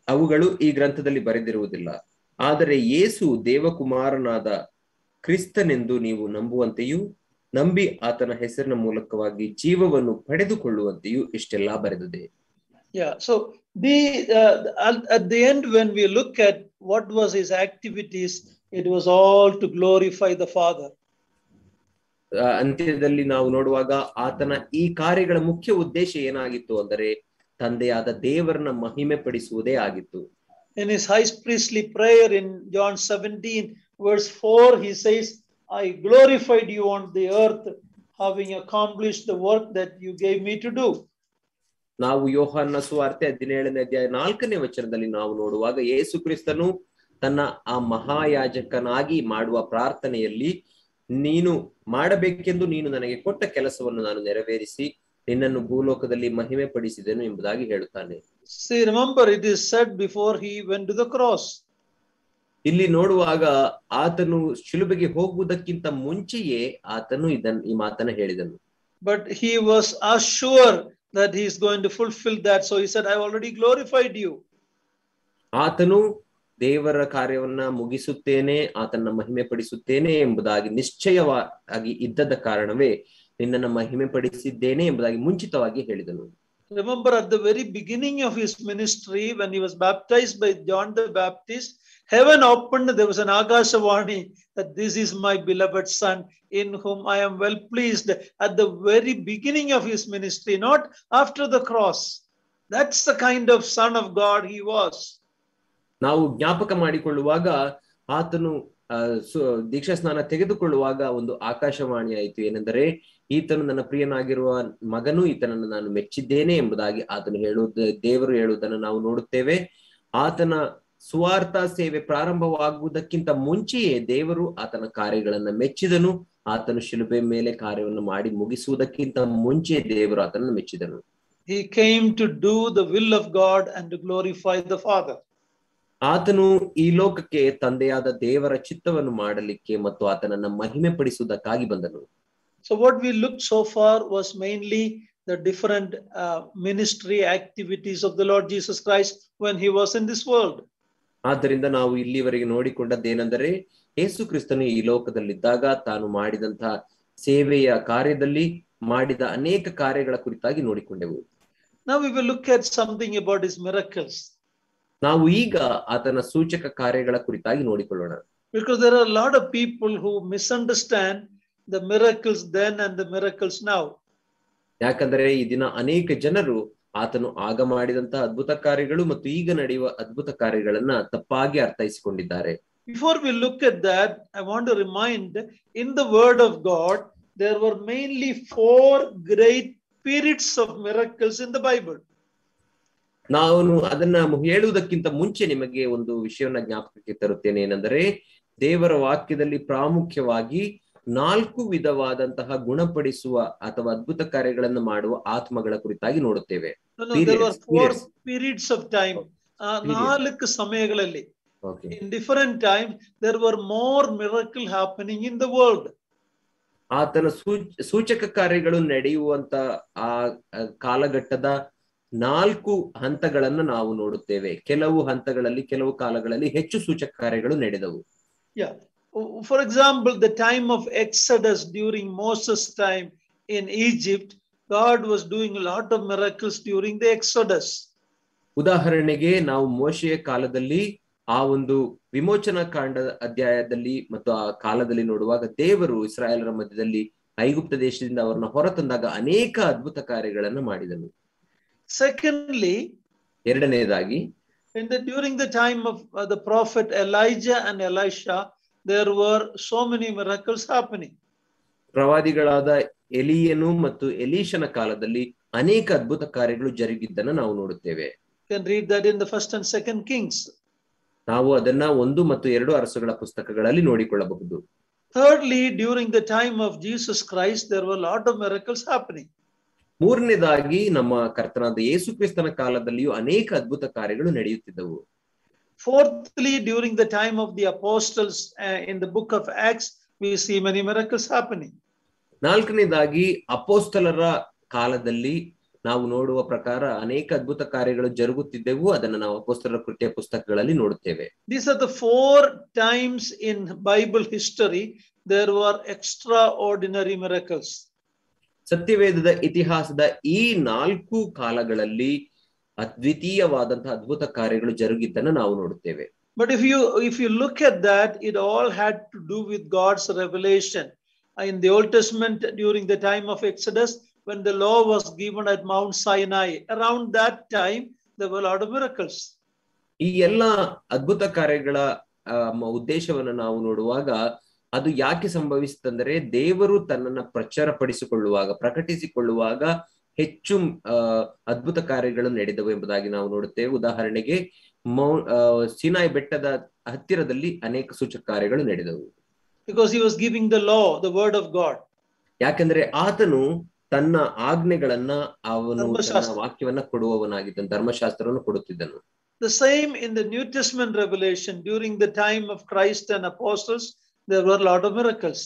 ಅವುಗಳು ಈ ಗ್ರಂಥದಲ್ಲಿ ಬರೆದಿರುವುದಿಲ್ಲ. ಆದರೆ ಯೇಸು ದೇವಕುಮಾರನಾದ ಕ್ರಿಸ್ತನೆಂದು ನೀವು ನಂಬುವಂತೆಯೂ ನಂಬಿ ಆತನ ಹೆಸರಿನ ಮೂಲಕವಾಗಿ ಜೀವವನ್ನು ಪಡೆದುಕೊಳ್ಳುವಂತೆಯೂ ಇಷ್ಟೆಲ್ಲಾ ಬರೆದಿದೆ. Yeah, so at the end, when we look at what was his activities, it was all to glorify the Father. ಅಂತ್ಯದಲ್ಲಿ ನಾವು ನೋಡುವಾಗ ಆತನ ಈ ಕಾರ್ಯಗಳ ಮುಖ್ಯ ಉದ್ದೇಶ ಏನಾಗಿತ್ತು ಅಂದರೆ ತಂದೆಯಾದ ದೇವರನ್ನ ಮಹಿಮೆ ಪಡಿಸುವುದೇ ಆಗಿತ್ತು. In his high priestly prayer in John 17 verse 4, he says, I glorified you on the earth, having accomplished the work that you gave me to do. ನಾವು ಯೋಹಾನ ಸುವಾರ್ತೆ 17ನೇ ಅಧ್ಯಾಯ 4ನೇ ವಚನದಲ್ಲಿ ನಾವು ನೋಡುವಾಗ ಯೇಸು ಕ್ರಿಸ್ತನು ತನ್ನ ಆ ಮಹಾಯಾಜಕನಾಗಿ ಮಾಡುವ ಪ್ರಾರ್ಥನೆಯಲ್ಲಿ ನೀನು ಮಾಡಬೇಕೆಂದು ನೀನು ನನಗೆ ಕೊಟ್ಟ ಕೆಲಸವನ್ನು ನಾನು ನೆರವೇರಿಸಿ ನಿನ್ನನ್ನು ಭೂಲೋಕದಲ್ಲಿ ಮಹಿಮೆ ಪಡಿಸಿದೆನು ಎಂಬುದಾಗಿ ಹೇಳುತ್ತಾನೆ. See, remember, it is said before he went to the cross. ಇಲ್ಲಿ ನೋಡುವಾಗ ಆತನು ಶಿಲುಬೆಗೆ ಹೋಗುವುದಕ್ಕಿಂತ ಮುಂಚೆಯೇ ಆತನು ಈ ಮಾತನ್ನ ಹೇಳಿದನು. But he was assured that he is going to fulfill that. So he said, I already glorified you. ಆತನು ದೇವರ ಕಾರ್ಯವನ್ನ ಮುಗಿಸುತ್ತೇನೆ, ಆತನ ಮಹಿಮೆ ಪಡಿಸುತ್ತೇನೆ ಎಂಬುದಾಗಿ ನಿಶ್ಚಯವಾಗಿ ಇದ್ದದ ಕಾರಣವೇ ನಿನ್ನನ್ನು ಮಹಿಮೆ ಪಡಿಸಿದ್ದೇನೆ ಎಂಬುದಾಗಿ ಮುಂಚಿತವಾಗಿ ಹೇಳಿದನು. Remember, at the very beginning of his ministry, when he was baptized by John the Baptist, heaven opened, there was an Akashavani that this is my beloved son in whom I am well pleased. At the very beginning of his ministry, not after the cross. That's the kind of son of God he was. ನಾವು ಜ್ಞಾಪಕ ಮಾಡಿಕೊಳ್ಳುವಾಗ ಆತನು ದೀಕ್ಷಾ ಸ್ನಾನ ತೆಗೆದುಕೊಳ್ಳುವಾಗ ಒಂದು ಆಕಾಶವಾಣಿ ಆಯಿತು. ಏನೆಂದರೆ ಈತನು ನನ್ನ ಪ್ರಿಯನಾಗಿರುವ ಮಗನು, ಈತನನ್ನು ನಾನು ಮೆಚ್ಚಿದ್ದೇನೆ ಎಂಬುದಾಗಿ ಆತನು ದೇವರು ಹೇಳುವುದನ್ನು ನಾವು ನೋಡುತ್ತೇವೆ. ಆತನ ಸುವಾರ್ಥ ಸೇವೆ ಪ್ರಾರಂಭವಾಗುವುದಕ್ಕಿಂತ ಮುಂಚೆಯೇ ದೇವರು ಆತನ ಕಾರ್ಯಗಳನ್ನ ಮೆಚ್ಚಿದನು. ಆತನು ಶಿಲುಬೆ ಮೇಲೆ ಕಾರ್ಯವನ್ನು ಮಾಡಿ ಮುಗಿಸುವುದಕ್ಕಿಂತ ಮುಂಚೆ ದೇವರು ಆತನನ್ನು ಮೆಚ್ಚಿದನು. He came to do the will of God and to glorify the Father. ಆತನು ಈ ಲೋಕಕ್ಕೆ ತಂದೆಯಾದ ದೇವರ ಚಿತ್ತವನ್ನು ಮಾಡಲಿಕ್ಕೆ ಮತ್ತು ಆತನನ್ನ ಮಹಿಮೆ ಪಡಿಸುವುದಕ್ಕಾಗಿ ಬಂದನು. So what we looked so far was mainly the different ministry activities of the Lord Jesus Christ when he was in this world. ಆದ್ದರಿಂದ ನಾವು ಇಲ್ಲಿವರೆಗೆ ನೋಡಿಕೊಂಡದ್ದೇನೆಂದರೆ ಯೇಸು ಕ್ರಿಸ್ತನು ಈ ಲೋಕದಲ್ಲಿದ್ದಾಗ ತಾನು ಮಾಡಿದಂತಹ ಸೇವೆಯ ಕಾರ್ಯದಲ್ಲಿ ಮಾಡಿದ ಅನೇಕ ಕಾರ್ಯಗಳ ಕುರಿತಾಗಿ ನೋಡಿಕೊಂಡೆವು. Now we will look at something about his miracles. ನಾವು ಈಗ ಆತನ ಸೂಚಕ ಕಾರ್ಯಗಳ ಕುರಿತಾಗಿ ನೋಡಿಕೊಳ್ಳೋಣ. Because there are a lot of people who misunderstand the miracles then and the miracles now. ಯಾಕಂದರೆ ಈ ದಿನ ಅನೇಕ ಜನರು ಆತನು ಆಗ ಮಾಡಿದಂತಹ ಅದ್ಭುತ ಕಾರ್ಯಗಳು ಮತ್ತು ಈಗ ನಡೆಯುವ ಅದ್ಭುತ ಕಾರ್ಯಗಳನ್ನ ತಪ್ಪಾಗಿ ಅರ್ಥೈಸಿಕೊಂಡಿದ್ದಾರೆ. Before we look at that, I want to remind, in the Word of God, there were mainly 4 great periods of miracles in the Bible. ನಾನು ಅದನ್ನ ಹೇಳುವುದಕ್ಕಿಂತ ಮುಂಚೆ ನಿಮಗೆ ಒಂದು ವಿಷಯವನ್ನ ಜ್ಞಾಪಕಕ್ಕೆ ತರುತ್ತೇನೆ. ಏನೆಂದರೆ, ದೇವರ ವಾಕ್ಯದಲ್ಲಿ ಪ್ರಾಮುಖ್ಯವಾಗಿ 4 ವಿಧವಾದಂತಹ ಗುಣಪಡಿಸುವ ಅಥವಾ ಅದ್ಭುತ ಕಾರ್ಯಗಳನ್ನು ಮಾಡುವ ಆತ್ಮಗಳ ಕುರಿತಾಗಿ ನೋಡುತ್ತೇವೆ. There were 4 periods of time. 4 ಸಮಯಗಳಲ್ಲಿ. Okay. In different times, there were more miracle happening in the world. ಆತನ ಸೂಚಕ ಕಾರ್ಯಗಳು ನಡೆಯುವಂತ ಆ ಕಾಲಘಟ್ಟದ 4 ಹಂತಗಳನ್ನು ನಾವು ನೋಡುತ್ತೇವೆ. ಕೆಲವು ಹಂತಗಳಲ್ಲಿ, ಕೆಲವು ಕಾಲಗಳಲ್ಲಿ ಹೆಚ್ಚು ಸೂಚಕ ಕಾರ್ಯಗಳು ನಡೆದವು. Yeah. For example, the time of Exodus during Moses' time in Egypt, God was doing a lot of miracles during the Exodus. ಉದಾಹರಣೆಗೆ ನಾವು ಮೋಶೆಯ ಕಾಲದಲ್ಲಿ ಆ ಒಂದು ವಿಮೋಚನಾ ಕಾಂಡದ ಅಧ್ಯಾಯದಲ್ಲಿ ಮತ್ತು ಆ ಕಾಲದಲ್ಲಿ ನೋಡುವಾಗ ದೇವರು ಇಸ್ರಾಯೇಲರ ಮಧ್ಯದಲ್ಲಿ ಐಗುಪ್ತ ದೇಶದಿಂದ ಅವರನ್ನ ಹೊರತಂದಾಗ ಅನೇಕ ಅದ್ಭುತ ಕಾರ್ಯಗಳನ್ನು ಮಾಡಿದನು. Secondly, ಎರಡನೇದಾಗಿ, during the time of the prophet Elijah and Elisha, there were so many miracles happening. ಪ್ರವಾದಿಗಳಾದ ಎಲಿಯನು ಮತ್ತು ಎಲೀಷನ ಕಾಲದಲ್ಲಿ ಅನೇಕ ಅದ್ಭುತ ಕಾರ್ಯಗಳು ಜರುಗಿದ್ದನ್ನು ನಾವು ನೋಡುತ್ತೇವೆ. You can read that in the 1st and 2nd Kings. ನಾವು ಅದನ್ನ 1 ಮತ್ತು 2 ಅರಸುಗಳ ಪುಸ್ತಕಗಳಲ್ಲಿ ನೋಡಿಕೊಳ್ಳಬಹುದು. Thirdly, during the time of Jesus Christ, there were a lot of miracles happening. ಮೂರನೇದಾಗಿ, ನಮ್ಮ ಕರ್ತನಾದ ಯೇಸು ಕ್ರಿಸ್ತನ ಕಾಲದಲ್ಲಿಯೂ ಅನೇಕ ಅದ್ಭುತ ಕಾರ್ಯಗಳು ನಡೆಯುತ್ತಿದ್ದವು. Fourthly, during the time of the apostles, in the book of Acts, we see many miracles happening. ನಾಲ್ಕನೇದಾಗಿ, ಅಪೊಸ್ತಲರ ಕಾಲದಲ್ಲಿ ನಾವು ನೋಡುವ ಪ್ರಕಾರ ಅನೇಕ ಅದ್ಭುತ ಕಾರ್ಯಗಳು ಜರುಗುತ್ತಿದ್ದೆವು. ಅದನ್ನು ನಾವು ಅಪೊಸ್ತಲರ ಕೃತ್ಯ ಪುಸ್ತಕಗಳಲ್ಲಿ ನೋಡುತ್ತೇವೆ. These are the 4 times in Bible history there were extraordinary miracles. ಸತ್ಯವೇದದ ಇತಿಹಾಸದ ಈ 4 ಕಾಲಗಳಲ್ಲಿ ಅದ್ವಿತೀಯವಾದಂತಹ ಅದ್ಭುತ ಕಾರ್ಯಗಳು ಜರುಗಿದ್ದನ್ನು ನಾವು ನೋಡುತ್ತೇವೆ. But if you look at that, it all had to do with God's revelation. In the Old Testament, during the time of Exodus, when the law was given at Mount Sinai, around that time there were a lot of miracles. ಈ ಎಲ್ಲ ಅದ್ಭುತ ಕಾರ್ಯಗಳ ಉದ್ದೇಶವನ್ನು ನಾವು ನೋಡುವಾಗ ಅದು ಯಾಕೆ ಸಂಭವಿಸುತ್ತಂದರೆ, ದೇವರು ತನ್ನನ್ನ ಪ್ರಕಟಿಸಿಕೊಳ್ಳುವಾಗ ಹೆಚ್ಚು ಅದ್ಭುತ ಕಾರ್ಯಗಳು ನಡೆದವು ಎಂಬುದಾಗಿ ನಾವು ನೋಡುತ್ತೇವೆ. ಉದಾಹರಣೆಗೆ ಸಿನಾಯ್ ಬೆಟ್ಟದ ಹತ್ತಿರದಲ್ಲಿ ಅನೇಕ ಸೂಚಕ ಕಾರ್ಯಗಳು ನಡೆದವು. Because he was giving the law, the word of God. ಯಾಕಂದ್ರೆ ಆತನು ತನ್ನ ಆಜ್ಞೆಗಳನ್ನ, ಅವನು ತನ್ನ ವಾಕ್ಯವನ್ನ ಕೊಡುವವನಾಗಿದ್ದನು, ಧರ್ಮಶಾಸ್ತ್ರವನ್ನು ಕೊಡುತ್ತಿದ್ದನು. The same in the New Testament revelation, during the time of Christ and apostles, there were a lot of miracles.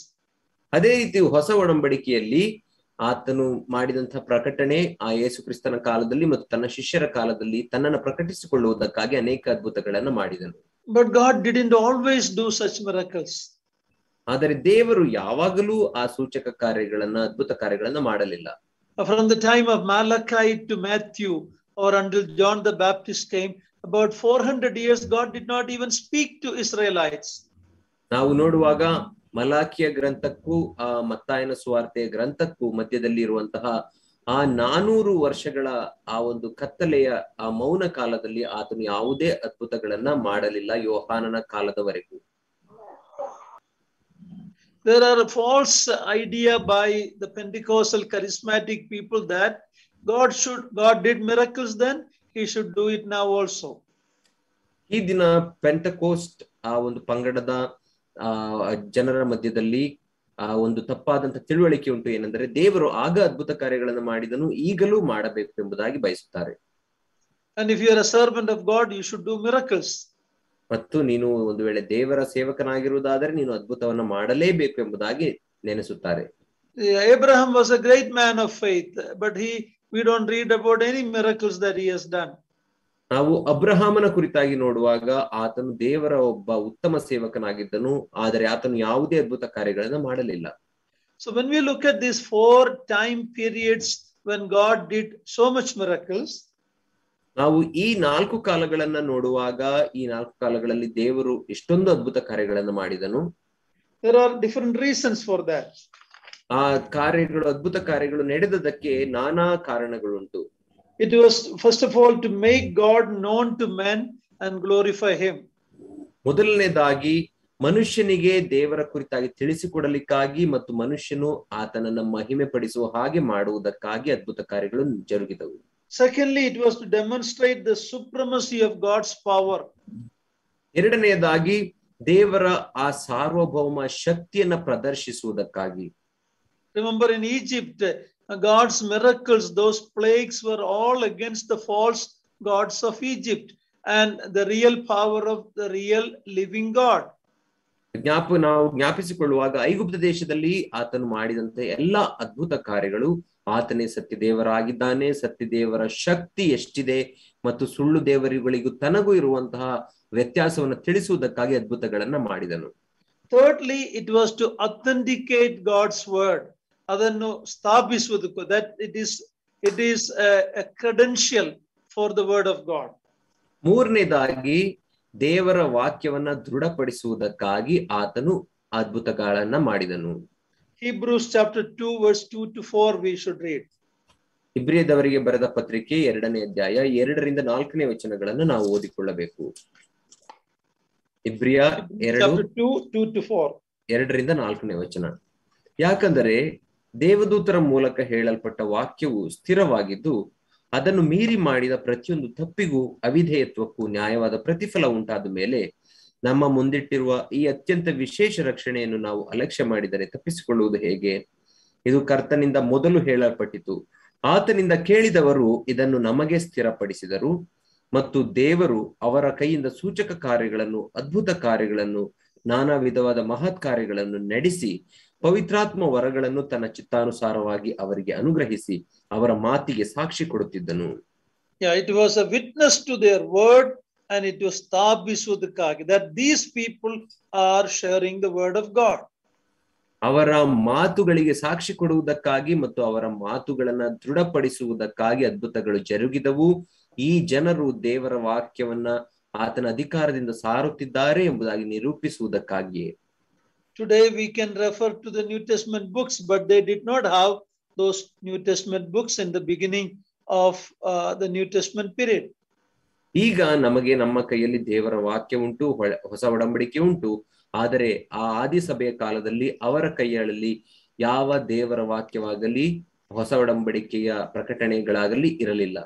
ಅದೇ ರೀತಿ ಹೊಸ ಒಡಂಬಡಿಕೆಯಲ್ಲಿ ಆತನು ಮಾಡಿದಂತಹ ಪ್ರಕಟಣೆ ಆ ಯೇಸು ಕ್ರಿಸ್ತನ ಕಾಲದಲ್ಲಿ ಮತ್ತು ತನ್ನ ಶಿಷ್ಯರ ಕಾಲದಲ್ಲಿ ತನ್ನನ್ನು ಪ್ರಕಟಿಸಿಕೊಳ್ಳುವುದಕ್ಕಾಗಿ ಅನೇಕ ಅದ್ಭುತಗಳನ್ನು ಮಾಡಿದನು. But God didn't always do such miracles. ಆದರೆ ದೇವರು ಯಾವಾಗಲೂ ಆ ಸೂಚಕ ಕಾರ್ಯಗಳನ್ನ, ಅದ್ಭುತ ಕಾರ್ಯಗಳನ್ನ ಮಾಡಲಿಲ್ಲ. From the time of Malachi to Matthew, or until John the Baptist came, about 400 years God did not even speak to Israelites. ನಾವು ನೋಡುವಾಗ ಮಲಾಕಿಯ ಗ್ರಂಥಕ್ಕೂ ಆ ಮತ್ತಾಯನ ಸುವಾರ್ತೆಯ ಗ್ರಂಥಕ್ಕೂ ಮಧ್ಯದಲ್ಲಿ ಇರುವಂತಹ ಆ 400 ವರ್ಷಗಳ ಆ ಒಂದು ಕತ್ತಲೆಯ ಆ ಮೌನ ಕಾಲದಲ್ಲಿ ಆತನು ಯಾವುದೇ ಅದ್ಭುತಗಳನ್ನ ಮಾಡಲಿಲ್ಲ, ಯೋಹಾನನ ಕಾಲದವರೆಗೂ. There are a false idea by the Pentecostal charismatic people that God did miracles then, he should do it now also. ಈ ದಿನ ಪೆಂಟಕೋಸ್ಟ್ ಆ ಒಂದು ಪಂಗಡದ ಜನರ ಮಧ್ಯದಲ್ಲಿ ಆ ಒಂದು ತಪ್ಪಾದಂತ ತಿಳುವಳಿಕೆ ಉಂಟು. ಏನೆಂದರೆ, ದೇವರು ಆಗ ಅದ್ಭುತ ಕಾರ್ಯಗಳನ್ನು ಮಾಡಿದನು, ಈಗಲೂ ಮಾಡಬೇಕು ಎಂಬುದಾಗಿ ಬಯಸುತ್ತಾರೆ. And if you are a servant of God, you should do miracles. ಮತ್ತು ನೀನು ಒಂದು ವೇಳೆ ದೇವರ ಸೇವಕನಾಗಿರುವುದಾದರೆ ನೀನು ಅದ್ಭುತವನ್ನ ಮಾಡಲೇಬೇಕು ಎಂಬುದಾಗಿ ನೆನೆಸುತ್ತಾರೆ. Abraham was a great man of faith, but we don't read about any miracles that he has done. ನಾವು ಅಬ್ರಹಾಮನ ಕುರಿತಾಗಿ ನೋಡುವಾಗ ಆತನು ದೇವರ ಒಬ್ಬ ಉತ್ತಮ ಸೇವಕನಾಗಿದ್ದನು, ಆದರೆ ಆತನು ಯಾವುದೇ ಅದ್ಭುತ ಕಾರ್ಯಗಳನ್ನು ಮಾಡಲಿಲ್ಲ. So when we look at these 4 time periods when God did so much miracles, ನಾವು ಈ 4 ಕಾಲಗಳನ್ನ ನೋಡುವಾಗ ಈ 4 ಕಾಲಗಳಲ್ಲಿ ದೇವರು ಎಷ್ಟೊಂದು ಅದ್ಭುತ ಕಾರ್ಯಗಳನ್ನು ಮಾಡಿದನು. There are different reasons for that. ಆ ಕಾರ್ಯಗಳು, ಅದ್ಭುತ ಕಾರ್ಯಗಳು ನಡೆದದಕ್ಕೆ ನಾನಾ ಕಾರಣಗಳುಂಟು. It was first of all to make God known to men and glorify him. ಮೊದಲನೇದಾಗಿ ಮನುಷ್ಯನಿಗೆ ದೇವರ ಕುರಿತಾಗಿ ತಿಳಿಸಿಕೊಡಲಿಕ್ಕಾಗಿ ಮತ್ತು ಮನುಷ್ಯನು ಆತನನ್ನ ಮಹಿಮೆ ಪಡಿಸುವ ಹಾಗೆ ಮಾಡುವುದಕ್ಕಾಗಿ ಅದ್ಭುತ ಕಾರ್ಯಗಳು ಜರುಗಿದವು. Secondly, it was to demonstrate the supremacy of God's power. ಎರಡನೆಯದಾಗಿ ದೇವರ ಆ ಸಾರ್ವಭೌಮ ಶಕ್ತಿಯನ್ನ ಪ್ರದರ್ಶಿಸುವುದಕ್ಕಾಗಿ. Remember in Egypt, God's miracles, those plagues were all against the false gods of Egypt and the real power of the real living God. ನಾವು ಜ್ಞಾಪಿಸಿಕೊಳ್ಳುವಾಗ ಐಗುಪ್ತ ದೇಶದಲ್ಲಿ ಆತನು ಮಾಡಿದಂತೆ ಎಲ್ಲಾ ಅದ್ಭುತ ಕಾರ್ಯಗಳು ಆತನೇ ಸತ್ಯ ದೇವರಾಗಿದ್ದಾನೆ, ಸತ್ಯ ದೇವರ ಶಕ್ತಿ ಎಷ್ಟಿದೆ ಮತ್ತು ಸುಳ್ಳು ದೇವರುಗಳಿಗೂ ತನಗೂ ಇರುವಂತಹ ವ್ಯತ್ಯಾಸವನ್ನು ತಿಳಿಸುವುದಕ್ಕಾಗಿ ಅದ್ಭುತಗಳನ್ನ ಮಾಡಿದನು. Thirdly, it was to authenticate God's word. ಅದನ್ನು ಸ್ಥಾಪಿಸುವುದಕ್ಕೂ, that it is a credential for the word of God. ಮೂರನೇದಾಗಿ ದೇವರ ವಾಕ್ಯವನ್ನ ದೃಢಪಡಿಸುವುದಕ್ಕಾಗಿ ಆತನು ಅದ್ಭುತಗಳನ್ನ ಮಾಡಿದನು. Hebrews chapter 2 verse 2 to 4 we should read. ಇಬ್ರಿಯದವರಿಗೆ ಬರೆದ ಪತ್ರಿಕೆ 2ನೇ ಅಧ್ಯಾಯ 2ರಿಂದ 4ನೇ ವಚನಗಳನ್ನು ನಾವು ಓದಿಕೊಳ್ಳಬೇಕು. ಇಬ್ರಿಯ 2:2-4 4ನೇ ವಚನ. ಯಾಕಂದರೆ ದೇವದೂತರ ಮೂಲಕ ಹೇಳಲ್ಪಟ್ಟ ವಾಕ್ಯವು ಸ್ಥಿರವಾಗಿದ್ದು ಅದನ್ನು ಮೀರಿ ಮಾಡಿದ ಪ್ರತಿಯೊಂದು ತಪ್ಪಿಗೂ ಅವಿಧೇಯತ್ವಕ್ಕೂ ನ್ಯಾಯವಾದ ಪ್ರತಿಫಲ ಉಂಟಾದ ಮೇಲೆ ನಮ್ಮ ಮುಂದಿಟ್ಟಿರುವ ಈ ಅತ್ಯಂತ ವಿಶೇಷ ರಕ್ಷಣೆಯನ್ನು ನಾವು ಅಲಕ್ಷ್ಯ ಮಾಡಿದರೆ ತಪ್ಪಿಸಿಕೊಳ್ಳುವುದು ಹೇಗೆ? ಇದು ಕರ್ತನಿಂದ ಮೊದಲು ಹೇಳಲ್ಪಟ್ಟಿತು, ಆತನಿಂದ ಕೇಳಿದವರು ಇದನ್ನು ನಮಗೆ ಸ್ಥಿರಪಡಿಸಿದರು ಮತ್ತು ದೇವರು ಅವರ ಕೈಯಿಂದ ಸೂಚಕ ಕಾರ್ಯಗಳನ್ನು, ಅದ್ಭುತ ಕಾರ್ಯಗಳನ್ನು, ನಾನಾ ವಿಧವಾದ ಮಹತ್ ಕಾರ್ಯಗಳನ್ನು ನಡೆಸಿ ಪವಿತ್ರಾತ್ಮ ವರಗಳನ್ನು ತನ್ನ ಚಿತ್ತಾನುಸಾರವಾಗಿ ಅವರಿಗೆ ಅನುಗ್ರಹಿಸಿ ಅವರ ಮಾತಿಗೆ ಸಾಕ್ಷಿ ಕೊಡುತ್ತಿದ್ದನು. It was a witness to their word and it was ಸ್ಥಾಪಿಸುವುದಕ್ಕಾಗಿ, that these people are sharing the word of God. ಅವರ ಮಾತುಗಳಿಗೆ ಸಾಕ್ಷಿ ಕೊಡುವುದಕ್ಕಾಗಿ ಮತ್ತು ಅವರ ಮಾತುಗಳನ್ನ ದೃಢಪಡಿಸುವುದಕ್ಕಾಗಿ ಅದ್ಭುತಗಳು ಜರುಗಿದವು. ಈ ಜನರು ದೇವರ ವಾಕ್ಯವನ್ನ ಆತನ ಅಧಿಕಾರದಿಂದ ಸಾರುತ್ತಿದ್ದಾರೆ ಎಂಬುದಾಗಿ ನಿರೂಪಿಸುವುದಕ್ಕಾಗಿಯೇ. Today we can refer to the New Testament books, but they did not have those New Testament books in the beginning of the New Testament period. ಈಗ ನಮಗೆ ನಮ್ಮ ಕೈಯಲ್ಲಿ ದೇವರ ವಾಕ್ಯ ಉಂಟು, ಹೊಸ ಒಡಂಬಡಿಕೆ ಉಂಟು. ಆದರೆ ಆ ಆದಿ ಸಭೆಯ ಕಾಲದಲ್ಲಿ ಅವರ ಕೈಯಲ್ಲಿ ಯಾವ ದೇವರ ವಾಕ್ಯವಾಗಲಿ ಹೊಸ ಒಡಂಬಡಿಕೆಯ ಪ್ರಕಟಣೆಗಳಾಗಲಿ ಇರಲಿಲ್ಲ.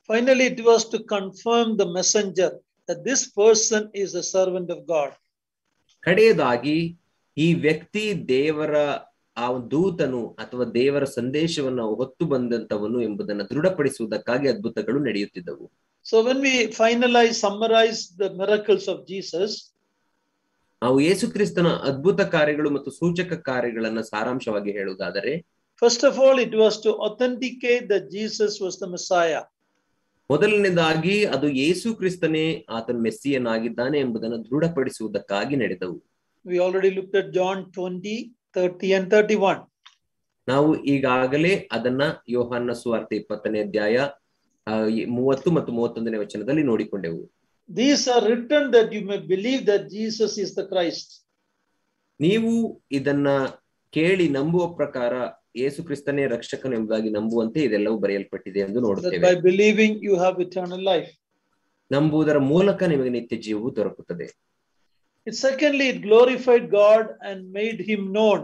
Finally, it was to confirm the messenger that this person is a servant of God. ಕಡೆಯದಾಗಿ ಈ ವ್ಯಕ್ತಿ ದೇವರ ಆ ದೂತನು ಅಥವಾ ದೇವರ ಸಂದೇಶವನ್ನು ಹೊತ್ತು ಬಂದಂತವನು ಎಂಬುದನ್ನು ದೃಢಪಡಿಸುವುದಕ್ಕಾಗಿ ಅದ್ಭುತಗಳು ನಡೆಯುತ್ತಿದ್ದವು. So when we summarize the miracles of Jesus, ನಾವು ಯೇಸು ಕ್ರಿಸ್ತನ ಅದ್ಭುತ ಕಾರ್ಯಗಳು ಮತ್ತು ಸೂಚಕ ಕಾರ್ಯಗಳನ್ನ ಸಾರಾಂಶವಾಗಿ ಹೇಳುವುದಾದರೆ, first of all, it was to authenticate that Jesus was the Messiah. ಮೊದಲನೇದಾಗಿ ಅದು ಯೇಸು ಕ್ರಿಸ್ತನೇ ಆತನ ಮೆಸ್ಸಿಯನಾಗಿದ್ದಾನೆ ಎಂಬುದನ್ನು ದೃಢಪಡಿಸುವುದಕ್ಕಾಗಿ ನಡೆದವು. We already looked at John 20, 30 and 31. ನಾವು ಈಗಾಗಲೇ ಅದನ್ನ ಯೋಹಾನ ಸುವಾರ್ತೆ 20ನೇ ಅಧ್ಯಾಯ 30 ಮತ್ತು 31ನೇ ವಚನದಲ್ಲಿ ನೋಡಿಕೊಂಡೆವು. These are written that you may believe that Jesus is the Christ. ನೀವು ಇದನ್ನ ಕೇಳಿ ನಂಬುವ ಪ್ರಕಾರ ಯೇಸು ಕ್ರಿಸ್ತನೇ ರಕ್ಷಕನು ಎಂಬುದಾಗಿ ನಂಬುವಂತೆ ಇದೆಲ್ಲವೂ ಬರೆಯಲ್ಪಟ್ಟಿದೆ ಎಂದು ನೋಡುತ್ತೇವೆ. By believing you have eternal life. ನಂಬುವುದರ ಮೂಲಕ ನಿಮಗೆ ನಿತ್ಯ ಜೀವವು ದೊರಕುತ್ತದೆ. Secondly, it glorified God and made him known.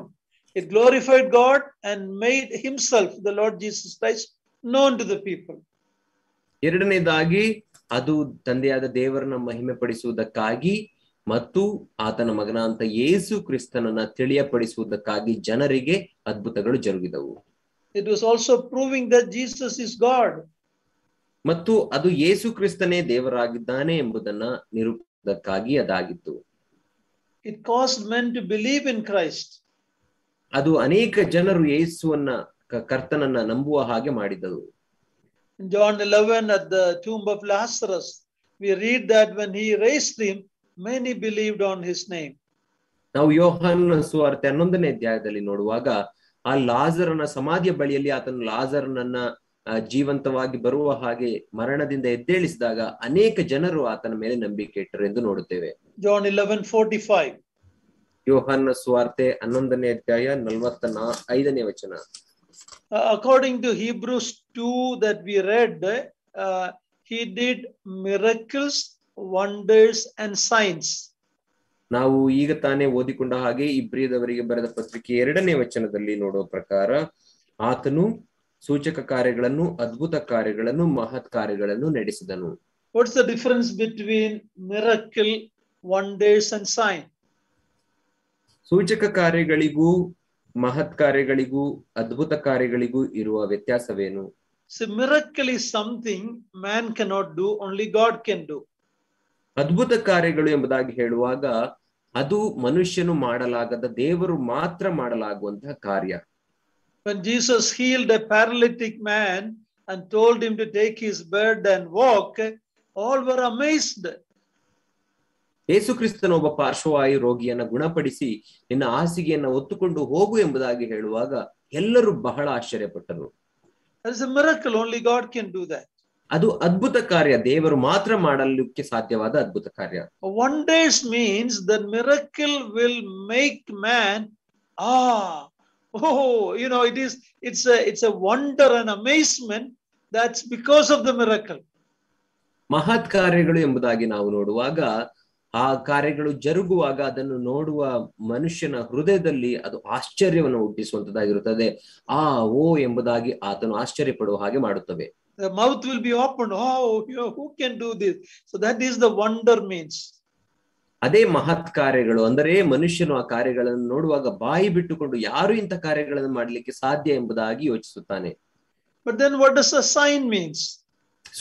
It glorified God and made himself, the Lord Jesus Christ, known to the people. ಎರಡನೇದಾಗಿ ಅದು ತಂದೆಯಾದ ದೇವರನ್ನ ಮಹಿಮೆ ಪಡಿಸುವುದಕ್ಕಾಗಿ ಮತ್ತು ಆತನ ಮಗನಾದಂತ ಯೇಸು ಕ್ರಿಸ್ತನನ್ನ ತಿಳಿಯಪಡಿಸುವುದಕ್ಕಾಗಿ ಜನರಿಗೆ ಅದ್ಭುತಗಳು ಜರುಗಿದವು. It was also proving that Jesus is God. ಮತ್ತು ಅದು ಯೇಸು ಕ್ರಿಸ್ತನೇ ದೇವರಾಗಿದ್ದಾನೆ ಎಂಬುದನ್ನ ನಿರೂಪಿಸುವುದಕ್ಕಾಗಿ ಅದಾಗಿತ್ತು. It caused men to believe in Christ. ಅದು ಅನೇಕ ಜನರು ಯೇಸುವನ್ನ ಕರ್ತನನ್ನ ನಂಬುವ ಹಾಗೆ ಮಾಡಿದವು. In John 11 at the tomb of Lazarus, we read that when he raised him, many believed on his name. ನಾವು ಯೋಹಾನ ಸುವಾರ್ತೆ 11ನೇ ಅಧ್ಯಾಯದಲ್ಲಿ ನೋಡುವಾಗ ಆ ಲಾಜರನ ಸಮಾಧಿಯ ಬಳಿಯಲ್ಲಿ ಆತನು ಲಾಜರನನ್ನ ಜೀವಂತವಾಗಿ ಬರುವ ಹಾಗೆ ಮರಣದಿಂದ ಎದ್ದೇಳಿಸಿದಾಗ ಅನೇಕ ಜನರು ಆತನ ಮೇಲೆ ನಂಬಿಕೆ ಇಟ್ಟರು ಎಂದು ನೋಡುತ್ತೇವೆ. John 11:45. ಯೋಹಾನ ಸುವಾರ್ತೆ 11ನೇ ಅಧ್ಯಾಯ 45ನೇ ವಚನ. According to Hebrews 2 that we read, he did miracles, wonders and signs. ನಾವು ಈಗ ತಾನೇ ಓದಿಕೊಂಡ ಹಾಗೆ ಇಬ್ರಿಯದವರಿಗೆ ಬರೆದ ಪತ್ರಿಕೆ 2ನೇ ವಚನದಲ್ಲಿ ನೋಡುವ ಪ್ರಕಾರ ಆತನು ಸೂಚಕ ಕಾರ್ಯಗಳನ್ನು, ಅದ್ಭುತ ಕಾರ್ಯಗಳನ್ನು, ಮಹತ್ ಕಾರ್ಯಗಳನ್ನು ನಡೆಸಿದನು. What's the difference between miracle, wonders and sign? ಸೂಚಕ ಕಾರ್ಯಗಳಿಗೂ ಮಹತ್ ಕಾರ್ಯಗಳಿಗೂ ಅದ್ಭುತ ಕಾರ್ಯಗಳಿಗೂ ಇರುವ ವ್ಯತ್ಯಾಸವೇನು? So miracle is something man cannot do, only God can do. ಅದ್ಭುತ ಕಾರ್ಯಗಳು ಎಂಬುದಾಗಿ ಹೇಳುವಾಗ ಅದು ಮನುಷ್ಯನು ಮಾಡಲಾಗದ, ದೇವರು ಮಾತ್ರ ಮಾಡಲಾಗುವಂತಹ ಕಾರ್ಯ. When Jesus healed a paralytic man and told him to take his bed and walk, all were amazed. ಯೇಸು ಕ್ರಿಸ್ತನ ಒಬ್ಬ ಪಾರ್ಶ್ವವಾಯು ರೋಗಿಯನ್ನ ಗುಣಪಡಿಸಿ ನಿನ್ನ ಹಾಸಿಗೆಯನ್ನ ಹೊತ್ತುಕೊಂಡು ಹೋಗು ಎಂಬುದಾಗಿ ಹೇಳುವಾಗ ಎಲ್ಲರೂ ಬಹಳ ಆಶ್ಚರ್ಯಪಟ್ಟರು. That is a miracle, only God can do that. ಅದು ಅದ್ಭುತ ಕಾರ್ಯ, ದೇವರು ಮಾತ್ರ ಮಾಡಲಿಕ್ಕೆ ಸಾಧ್ಯವಾದ ಅದ್ಭುತ ಕಾರ್ಯ. Wonders means the miracle will make man, it's a wonder and amazement. That's because of the miracle. ಮಹತ್ ಕಾರ್ಯಗಳು ಎಂಬುದಾಗಿ ನಾವು ನೋಡುವಾಗ ಆ ಕಾರ್ಯಗಳು ಜರುಗುವಾಗ ಅದನ್ನು ನೋಡುವ ಮನುಷ್ಯನ ಹೃದಯದಲ್ಲಿ ಅದು ಆಶ್ಚರ್ಯವನ್ನು ಹುಟ್ಟಿಸುವಂತದ್ದಾಗಿರುತ್ತದೆ. ಓ ಎಂಬುದಾಗಿ ಆತನು ಆಶ್ಚರ್ಯ ಪಡುವ ಹಾಗೆ ಮಾಡುತ್ತವೆ. The mouth will be opened. Who can do this? So that is the wonder means. ಅದೇ ಮಹತ್ ಕಾರ್ಯಗಳು ಅಂದರೆ ಮನುಷ್ಯನು ಆ ಕಾರ್ಯಗಳನ್ನು ನೋಡುವಾಗ ಬಾಯಿ ಬಿಟ್ಟುಕೊಂಡು ಯಾರು ಇಂಥ ಕಾರ್ಯಗಳನ್ನು ಮಾಡಲಿಕ್ಕೆ ಸಾಧ್ಯ ಎಂಬುದಾಗಿ ಯೋಚಿಸುತ್ತಾನೆ. But then what does a sign means?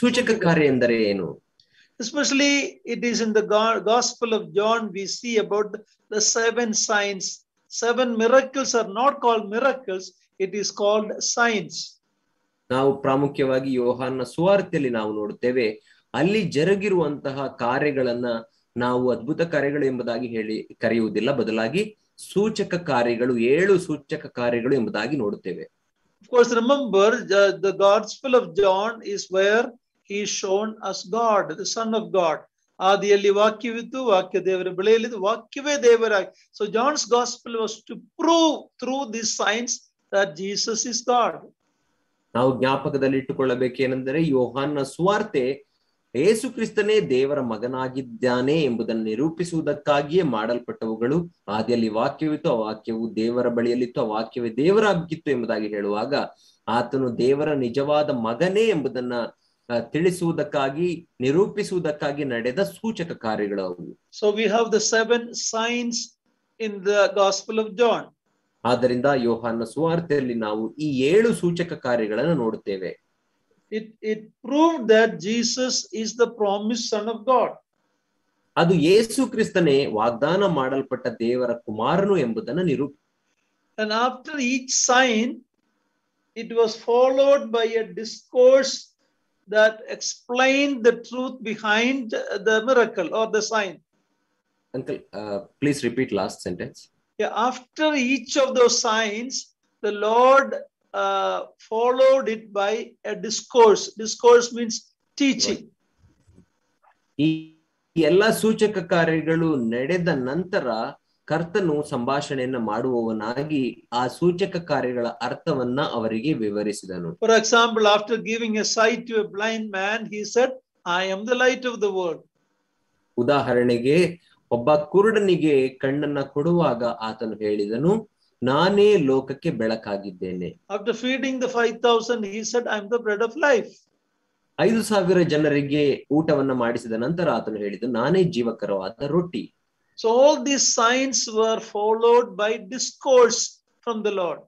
ಸೂಚಕ ಕಾರ್ಯ ಎಂದರೆ ಏನು? Especially it is in the Gospel of John we see about the 7 signs. 7 miracles are not called miracles, it is called signs. ನಾವು ಪ್ರಾಮುಖ್ಯವಾಗಿ ಯೋಹಾನ ಸುವಾರ್ತೆಯಲ್ಲಿ ನಾವು ನೋಡುತ್ತೇವೆ, ಅಲ್ಲಿ ಜರುಗಿರುವಂತಹ ಕಾರ್ಯಗಳನ್ನ ನಾವು ಅದ್ಭುತ ಕಾರ್ಯಗಳು ಎಂಬುದಾಗಿ ಕರೆಯುವುದಿಲ್ಲ, ಬದಲಾಗಿ ಸೂಚಕ ಕಾರ್ಯಗಳು, 7 ಸೂಚಕ ಕಾರ್ಯಗಳು ಎಂಬುದಾಗಿ ನೋಡುತ್ತೇವೆ. Of course, remember the Gospel of John is where he is shown as God, the Son of God. ಆದಿಯಲ್ಲಿ ವಾಕ್ಯವಿತ್ತು, ವಾಕ್ಯ ದೇವರ ಬಳಿಯಲ್ಲಿದ್ದು, ವಾಕ್ಯವೇ ದೇವರಾಗಿ. So John's Gospel was to prove through these signs that Jesus is God. ನಾವು ಜ್ಞಾಪಕದಲ್ಲಿ ಇಟ್ಟುಕೊಳ್ಳಬೇಕೇನೆಂದರೆ ಯೋಹಾನ ಸುವಾರ್ತೆ ಯೇಸು ಕ್ರಿಸ್ತನೇ ದೇವರ ಮಗನಾಗಿದ್ದಾನೆ ಎಂಬುದನ್ನು ನಿರೂಪಿಸುವುದಕ್ಕಾಗಿಯೇ ಮಾಡಲ್ಪಟ್ಟವುಗಳು. ಆದಿಯಲ್ಲಿ ವಾಕ್ಯವಿತ್ತು, ಆ ವಾಕ್ಯವು ದೇವರ ಬಳಿಯಲ್ಲಿತ್ತು, ಆ ವಾಕ್ಯವೇ ದೇವರಾಗಿತ್ತು ಎಂಬುದಾಗಿ ಹೇಳುವಾಗ ಆತನು ದೇವರ ನಿಜವಾದ ಮಗನೇ ಎಂಬುದನ್ನ ತಿಳಿಸುವುದಕ್ಕಾಗಿ, ನಿರೂಪಿಸುವುದಕ್ಕಾಗಿ ನಡೆದ ಸೂಚಕ ಕಾರ್ಯಗಳು ಅವು. So we have the 7 signs in the Gospel of John. ಆದ್ದರಿಂದ ಯೋಹಾನ ಸುವಾರ್ತೆಯಲ್ಲಿ ನಾವು ಈ 7 ಸೂಚಕ ಕಾರ್ಯಗಳನ್ನು ನೋಡುತ್ತೇವೆ. It proved that Jesus is the promised Son of God. ಅದು ಯೇಸು ಕ್ರಿಸ್ತನೇ ವಾಗ್ದಾನ ಮಾಡಲ್ಪಟ್ಟ ದೇವರ ಕುಮಾರನು ಎಂಬುದನ್ನು And after each sign, it was followed by a discourse that explained the truth behind the miracle or the sign. Uncle, please repeat last sentence. Yeah, after each of those signs, the Lord followed it by a discourse. Discourse means teaching. ಈ ಎಲ್ಲ ಸೂಚಕ ಕಾರ್ಯಗಳು ನಡೆದ ನಂತರ ಕರ್ತನು ಸಂಭಾಷಣೆಯನ್ನು ಮಾಡುವವನಾಗಿ ಆ ಸೂಚಕ ಕಾರ್ಯಗಳ ಅರ್ಥವನ್ನ ಅವರಿಗೆ ವಿವರಿಸಿದನು. For example, after giving a sight to a blind man, he said, I am the light of the world. ಉದಾಹರಣೆಗೆ ಒಬ್ಬ ಕುರುಡನಿಗೆ ಕಣ್ಣನ್ನ ಕೊಡುವಾಗ ಆತನು ಹೇಳಿದನು, ನಾನೇ ಲೋಕಕ್ಕೆ ಬೆಳಕಾಗಿದ್ದೇನೆ. After feeding the 5,000, he said, I am the bread of life. 5,000 ಜನರಿಗೆ ಊಟವನ್ನ ಮಾಡಿಸಿದ ನಂತರ ಆತನು ಹೇಳಿದನು, ನಾನೇ ಜೀವಕರವಾದ ರೊಟ್ಟಿ. So all these signs were followed by discourse from the Lord.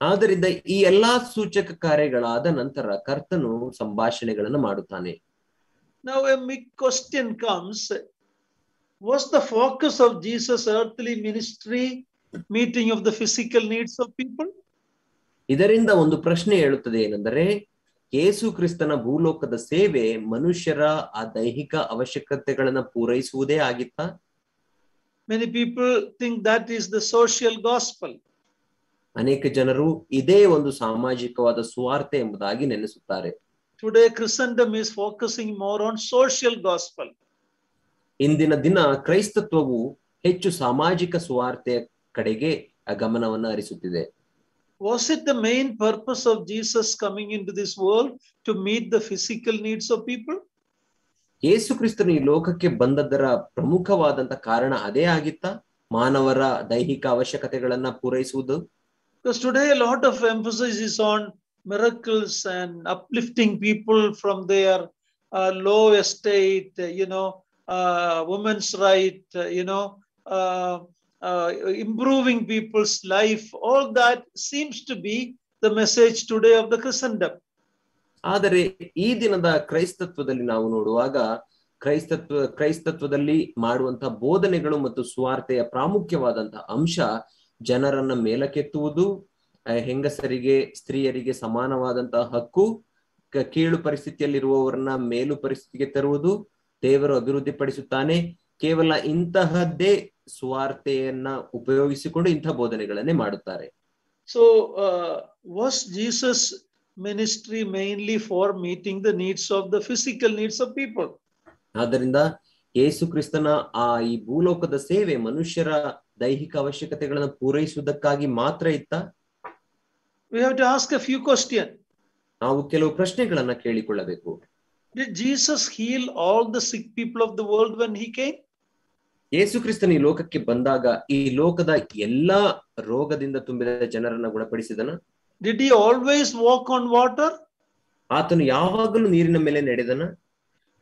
ಆದ್ದರಿಂದ ಈ ಎಲ್ಲಾ ಸೂಚಕ ಕಾರ್ಯಗಳಾದ ನಂತರ ಕರ್ತನು ಸಂಭಾಷಣೆಗಳನ್ನು ಮಾಡುತ್ತಾನೆ. Now a big question comes, was the focus of Jesus' earthly ministry meeting of the physical needs of people? ಇದರಿಂದ ಒಂದು ಪ್ರಶ್ನೆ ಹೇಳುತ್ತದೆ, ಏನೆಂದರೆ ಯೇಸು ಕ್ರಿಸ್ತನ ಭೂಲೋಕದ ಸೇವೆ ಮನುಷ್ಯರ ಆ ದೈಹಿಕ ಅವಶ್ಯಕತೆಗಳನ್ನು ಪೂರೈಸುವುದೇ ಆಗಿತ್ತಾ? Many people think that is the social gospel. ಅನೇಕ ಜನರು ಇದೇ ಒಂದು ಸಾಮಾಜಿಕವಾದ ಸುವಾರ್ತೆ ಎಂಬುದಾಗಿ ನೆನೆಸುತ್ತಾರೆ. Today Christendom is focusing more on social gospel. ಇಂದಿನ ದಿನ ಕ್ರೈಸ್ತತ್ವವು ಹೆಚ್ಚು ಸಾಮಾಜಿಕ ಸುವಾರ್ತೆಯ ಕಡೆಗೆ ಗಮನವನ್ನು ಹರಿಸುತ್ತಿದೆ. Was it the main purpose of Jesus coming into this world to meet the physical needs of people? ಯೇಸು ಕ್ರಿಸ್ತನು ಈ ಲೋಕಕ್ಕೆ ಬಂದದ್ದರ ಪ್ರಮುಖವಾದಂತ ಕಾರಣ ಅದೇ ಆಗಿತ್ತಾ? ಮಾನವರ ದೈಹಿಕ ಅವಶ್ಯಕತೆಗಳನ್ನ ಪೂರೈಸುವುದು. Because today a lot of emphasis is on miracles and uplifting people from their low estate, women's right, improving people's life. All that seems to be the message today of the Christendom. ಆದರೆ ಈ ದಿನದ ಕ್ರೈಸ್ತತ್ವದಲ್ಲಿ ನಾವು ನೋಡುವಾಗ ಕ್ರೈಸ್ತತ್ವದಲ್ಲಿ ಮಾಡುವಂತಹ ಬೋಧನೆಗಳು ಮತ್ತು ಸುವಾರ್ತೆಯ ಪ್ರಾಮುಖ್ಯವಾದಂತಹ ಅಂಶ ಜನರನ್ನ ಮೇಲಕ್ಕೆತ್ತುವುದು, ಹೆಂಗಸರಿಗೆ ಸ್ತ್ರೀಯರಿಗೆ ಸಮಾನವಾದಂತಹ ಹಕ್ಕು, ಕೀಳು ಪರಿಸ್ಥಿತಿಯಲ್ಲಿರುವವರನ್ನ ಮೇಲು ಪರಿಸ್ಥಿತಿಗೆ ತರುವುದು, ದೇವರು ಅಭಿವೃದ್ಧಿಪಡಿಸುತ್ತಾನೆ. ಕೇವಲ ಇಂತಹದ್ದೇ ಸುವಾರ್ತೆಯನ್ನ ಉಪಯೋಗಿಸಿಕೊಂಡು ಇಂತಹ ಬೋಧನೆಗಳನ್ನೇ ಮಾಡುತ್ತಾರೆ. So was Jesus ministry mainly for meeting the needs of the physical needs of people? ಆದ್ದರಿಂದ ಯೇಸು ಕ್ರಿಸ್ತನ ಈ ಭೂಲೋಕದ ಸೇವೆ ಮನುಷ್ಯರ ದೈಹಿಕ ಅವಶ್ಯಕತೆಗಳನ್ನು ಪೂರೈಸುವುದಕ್ಕಾಗಿ ಮಾತ್ರ ಇತ್ತ? We have to ask a few questions. ನಾವು ಕೆಲವು ಪ್ರಶ್ನೆಗಳನ್ನ ಕೇಳಿಕೊಳ್ಳಬೇಕು. Did Jesus heal all the sick people of the world when he came? ಯೇಸು ಕ್ರಿಸ್ತನ ಈ ಲೋಕಕ್ಕೆ ಬಂದಾಗ ಈ ಲೋಕದ ಎಲ್ಲಾ ರೋಗದಿಂದ ತುಂಬಿದ ಜನರನ್ನ ಗುಣಪಡಿಸಿದನ? Did he always walk on water? ಆತನು ಯಾವಾಗಲೂ ನೀರಿನ ಮೇಲೆ ನಡೆದನ?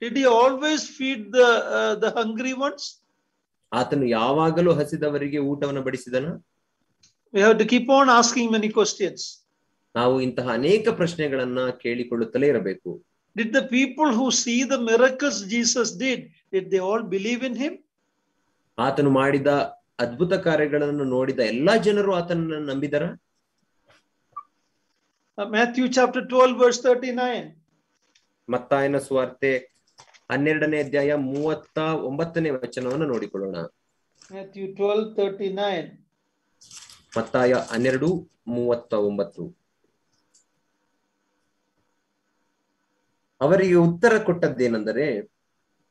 Did he always feed the hungry ones? ಆತನು ಯಾವಾಗಲೂ ಹಸಿದವರಿಗೆ ಊಟವನ್ನು ಬಡಿಸಿದನ? We have to keep on asking many questions. ನಾವು ಇಂತಹ ಅನೇಕ ಪ್ರಶ್ನೆಗಳನ್ನ ಕೇಳಿಕೊಳ್ಳುತ್ತಲೇ ಇರಬೇಕು. Did the people who see the miracles Jesus did they all believe in him? ಆತನು ಮಾಡಿದ ಅದ್ಭುತ ಕಾರ್ಯಗಳನ್ನು ನೋಡಿದ ಎಲ್ಲಾ ಜನರು ಆತನನ್ನು ನಂಬಿದರ? Matthew chapter 12 verse 39. ಮತ್ತಾಯನ ಸುವಾರ್ತೆ 12ನೇ ಅಧ್ಯಾಯ 39ನೇ ವಚನವನ್ನು ನೋಡಿಕೊಳ್ಳೋಣ. Matthew 12:39. ಮತ್ತಾಯ 12:39. ಅವರಿಗೆ ಉತ್ತರ ಕೊಟ್ಟದ್ದೇನೆಂದರೆ,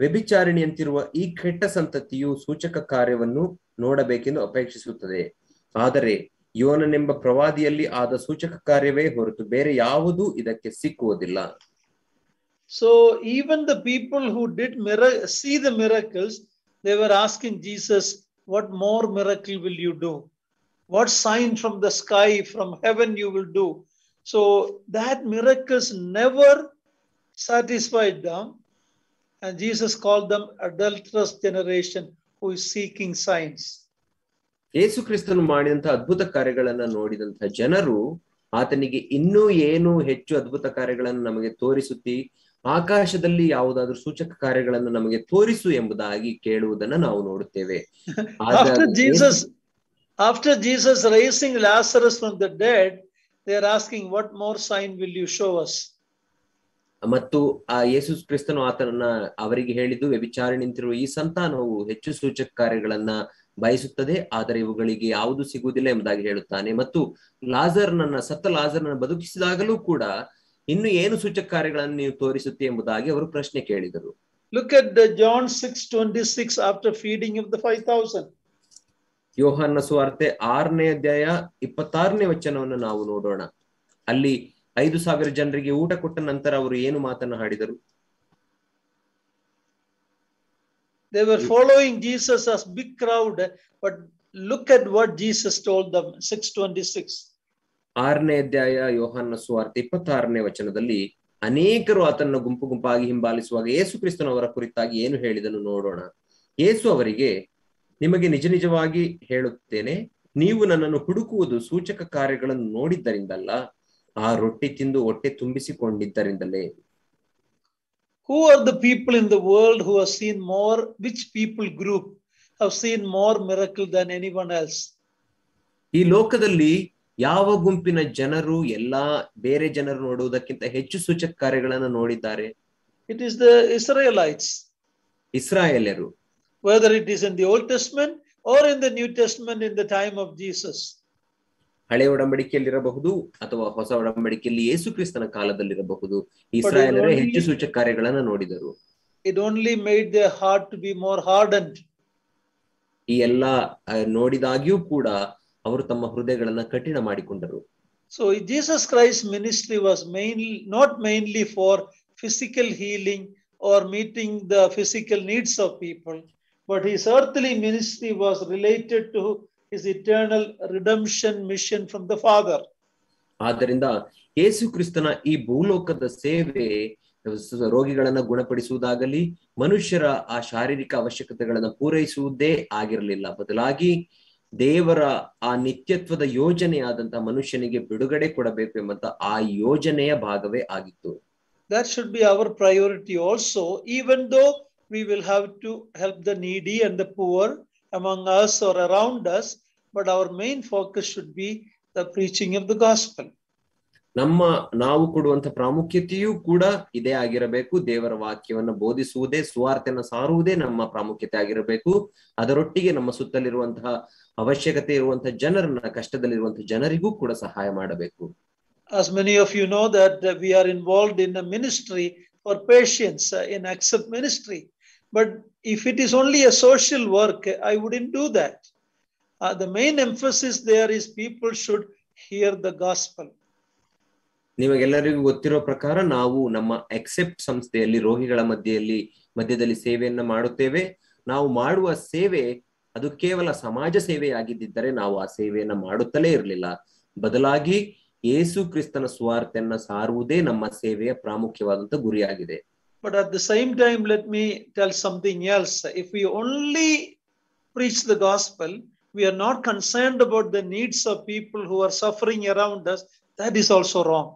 ವ್ಯಭಿಚಾರಿಣಿಯಂತಿರುವ ಈ ಕೆಟ್ಟ ಸಂತತಿಯು ಸೂಚಕ ಕಾರ್ಯವನ್ನು ನೋಡಬೇಕೆಂದು ಅಪೇಕ್ಷಿಸುತ್ತದೆ, ಆದರೆ ಯೋನನೆಂಬ ಪ್ರವಾದಿಯಲ್ಲಿ ಆದ ಸೂಚಕ ಕಾರ್ಯವೇ ಹೊರತು ಬೇರೆ ಯಾವುದೂ ಇದಕ್ಕೆ ಸಿಕ್ಕುವುದಿಲ್ಲ. So even the people who did see the miracles, they were asking Jesus, what more miracle will you do? What sign from the sky, from heaven you will do? So that miracles never satisfied them, and Jesus called them adulterous generation who is seeking signs. ಯೇಸು ಕ್ರಿಸ್ತನು ಮಾಡಿದಂತ ಅದ್ಭುತ ಕಾರ್ಯಗಳನ್ನ ನೋಡಿದಂತ ಜನರು ಆತನಿಗೆ ಇನ್ನೂ ಏನು ಹೆಚ್ಚು ಅದ್ಭುತ ಕಾರ್ಯಗಳನ್ನು ನಮಗೆ ತೋರಿಸುತ್ತಿ, ಆಕಾಶದಲ್ಲಿ ಯಾವುದಾದ್ರೂ ಸೂಚಕ ಕಾರ್ಯಗಳನ್ನು ನಮಗೆ ತೋರಿಸು ಎಂಬುದಾಗಿ ಕೇಳುವುದನ್ನು ನಾವು ನೋಡುತ್ತೇವೆ. After Jesus raising Lazarus from the dead, they are asking, what more sign will you show us? ಮತ್ತು ಆ ಯೇಸು ಕ್ರಿಸ್ತನು ಆತನನ್ನ ಅವರಿಗೆ ಹೇಳಿದ್ದು, ವ್ಯಭಿಚಾರ ನಿಂತಿರುವ ಈ ಸಂತಾನವು ಹೆಚ್ಚು ಸೂಚಕ ಕಾರ್ಯಗಳನ್ನ ಬಯಸುತ್ತದೆ, ಆದರೆ ಇವುಗಳಿಗೆ ಯಾವುದು ಸಿಗುವುದಿಲ್ಲ ಎಂಬುದಾಗಿ ಹೇಳುತ್ತಾನೆ. ಮತ್ತು ಸತ್ತ ಲಾಜರ್ನನ್ನ ಬದುಕಿಸಿದಾಗಲೂ ಕೂಡ ಇನ್ನು ಏನು ಸೂಚಕ ಕಾರ್ಯಗಳನ್ನು ನೀವು ತೋರಿಸುತ್ತೆ ಎಂಬುದಾಗಿ ಅವರು ಪ್ರಶ್ನೆ ಕೇಳಿದರು. Look at John 6:26 after feeding of the 5,000. ಯೋಹಾನ ಸುವಾರ್ತೆ 6ನೇ ಅಧ್ಯಾಯ 26ನೇ ವಚನವನ್ನು ನಾವು ನೋಡೋಣ. ಅಲ್ಲಿ 5,000 ಜನರಿಗೆ ಊಟ ಕೊಟ್ಟ ನಂತರ ಅವರು ಏನು ಮಾತನ್ನು ಹಾಡಿದರು? They were following Jesus as big crowd, but look at what Jesus told them. 6:26. 6ನೇ ಅಧ್ಯಾಯ ಯೋಹಾನ ಸುವಾರ್ತೆ 26ನೇ ವಚನದಲ್ಲಿ ಅನೇಕರು ಆತನ ಗುಂಪು ಗುಂಪಾಗಿ ಹಿಂಬಾಲಿಸುವಾಗ ಯೇಸು ಕ್ರಿಸ್ತನವರ ಕುರಿತಾಗಿ ಏನು ಹೇಳಿದನು ನೋಡೋಣ. ಯೇಸು ಅವರಿಗೆ, ನಿಮಗೆ ನಿಜ ನಿಜವಾಗಿ ಹೇಳುತ್ತೇನೆ, ನೀವು ನನ್ನನ್ನು ಹುಡುಕುವುದು ಸೂಚಕ ಕಾರ್ಯಗಳನ್ನು ನೋಡಿದ್ದರಿಂದಲ್ಲ, ಆ ರೊಟ್ಟಿ ತಿಂದು ಹೊಟ್ಟೆ ತುಂಬಿಸಿಕೊಂಡಿದ್ದರಿಂದಲೇ. Who are the people in the world who have seen more? Which people group have seen more miracle than anyone else? ಈ ಲೋಕದಲ್ಲಿ ಯಾವ ಗುಂಪಿನ ಜನರು ಎಲ್ಲಾ ಬೇರೆ ಜನರು ನೋಡುವುದಕ್ಕಿಂತ ಹೆಚ್ಚು ಸೂಚಕ ಕಾರ್ಯಗಳನ್ನು ನೋಡಿದ್ದಾರೆ? It is the Israelites. ಇಸ್ರಾಯೇಲ್ಯರು. Whether it is in the Old Testament or in the New Testament in the time of Jesus. ಹಳೆ ಒಡಂಬಡಿಕೆಯಲ್ಲಿರಬಹುದು ಅಥವಾ ಹೊಸ ಒಡಂಬಡಿಕೆಯಲ್ಲಿ ಯೇಸು ಕ್ರಿಸ್ತನ ಕಾಲದಲ್ಲಿರಬಹುದು, But ಇಸ್ರಾಯೇಲರೇ ಹೆಚ್ಚು ಸೂಚಕ ಕಾರ್ಯಗಳನ್ನು ನೋಡಿದರು. it only made their heart to be more hardened. ಈ ಎಲ್ಲ ನೋಡಿದಾಗ್ಯೂ ಕೂಡ ಅವರು ತಮ್ಮ ಹೃದಯಗಳನ್ನ ಕಠಿಣ ಮಾಡಿಕೊಂಡರು. So Jesus Christ's ministry was not mainly for physical healing or meeting the physical needs of people, but his earthly ministry was related to his eternal redemption mission from the Father. ಆದ್ದರಿಂದ ಯೇಸು ಕ್ರಿಸ್ತನ ಈ ಭೂಲೋಕದ ಸೇವೆ ರೋಗಿಗಳನ್ನ ಗುಣಪಡಿಸುವುದಾಗಲಿ ಮನುಷ್ಯರ ಆ ಶಾರೀರಿಕ ಅವಶ್ಯಕತೆಗಳನ್ನ ಪೂರೈಸುವುದೇ ಆಗಿರಲಿಲ್ಲ, ಬದಲಾಗಿ ದೇವರ ಆ ನಿತ್ಯತ್ವದ ಯೋಜನೆಯಾದಂತಹ ಮನುಷ್ಯನಿಗೆ ಬಿಡುಗಡೆ ಕೊಡಬೇಕು ಎಂಬಂತ ಆ ಯೋಜನೆಯ ಭಾಗವೇ ಆಗಿತ್ತು. That should be our priority also, even though we will have to help the needy and the poor among us or around us, but our main focus should be the preaching of the gospel. ನಾವು ಕೊಡುವಂತ ಪ್ರಾಮುಖ್ಯತೆಯೂ ಕೂಡ ಇದೇ ಆಗಿರಬೇಕು. ದೇವರ ವಾಕ್ಯವನ್ನು ಬೋಧಿಸುವುದೇ, ಸುವಾರ್ತೆಯನ್ನು ಸಾರುವುದೇ ನಮ್ಮ ಪ್ರಾಮುಖ್ಯತೆ ಆಗಿರಬೇಕು. ಅದರೊಟ್ಟಿಗೆ ನಮ್ಮ ಸುತ್ತಲಿರುವಂತಹ ಅವಶ್ಯಕತೆ ಇರುವಂತಹ ಜನರನ್ನ, ಕಷ್ಟದಲ್ಲಿರುವಂತಹ ಜನರಿಗೂ ಕೂಡ ಸಹಾಯ ಮಾಡಬೇಕು. As many of you know that we are involved in a ministry for patients in Accept Ministry, but if it is only a social work, I wouldn't do that. The main emphasis there is people should hear the gospel. ನಿಮಗೆಲ್ಲರಿಗೂ ಗೊತ್ತಿರೋ ಪ್ರಕಾರ ನಾವು ನಮ್ಮ accept ಸಂಸ್ಥೆಯಲ್ಲಿ ರೋಗಿಗಳ ಮಧ್ಯದಲ್ಲಿ ಸೇವೆಯನ್ನ ಮಾಡುತ್ತೇವೆ. ನಾವು ಮಾಡುವ ಸೇವೆ ಅದು ಕೇವಲ ಸಮಾಜ ಸೇವೆಯಾಗಿದ್ದರೆ ನಾವು ಆ ಸೇವೆಯನ್ನ ಮಾಡುತ್ತಲೇ ಇರಲಿಲ್ಲ. ಬದಲಾಗಿ ಯೇಸು ಕ್ರಿಸ್ತನ ಸುವಾರ್ತೆಯನ್ನ ಸಾರುವುದೇ ನಮ್ಮ ಸೇವೆಯ ಪ್ರಾಮುಖ್ಯವಾದಂತ ಗುರಿಯಾಗಿದೆ. But at the same time, let me tell something else. If we only preach the gospel, we are not concerned about the needs of people who are suffering around us, that is also wrong.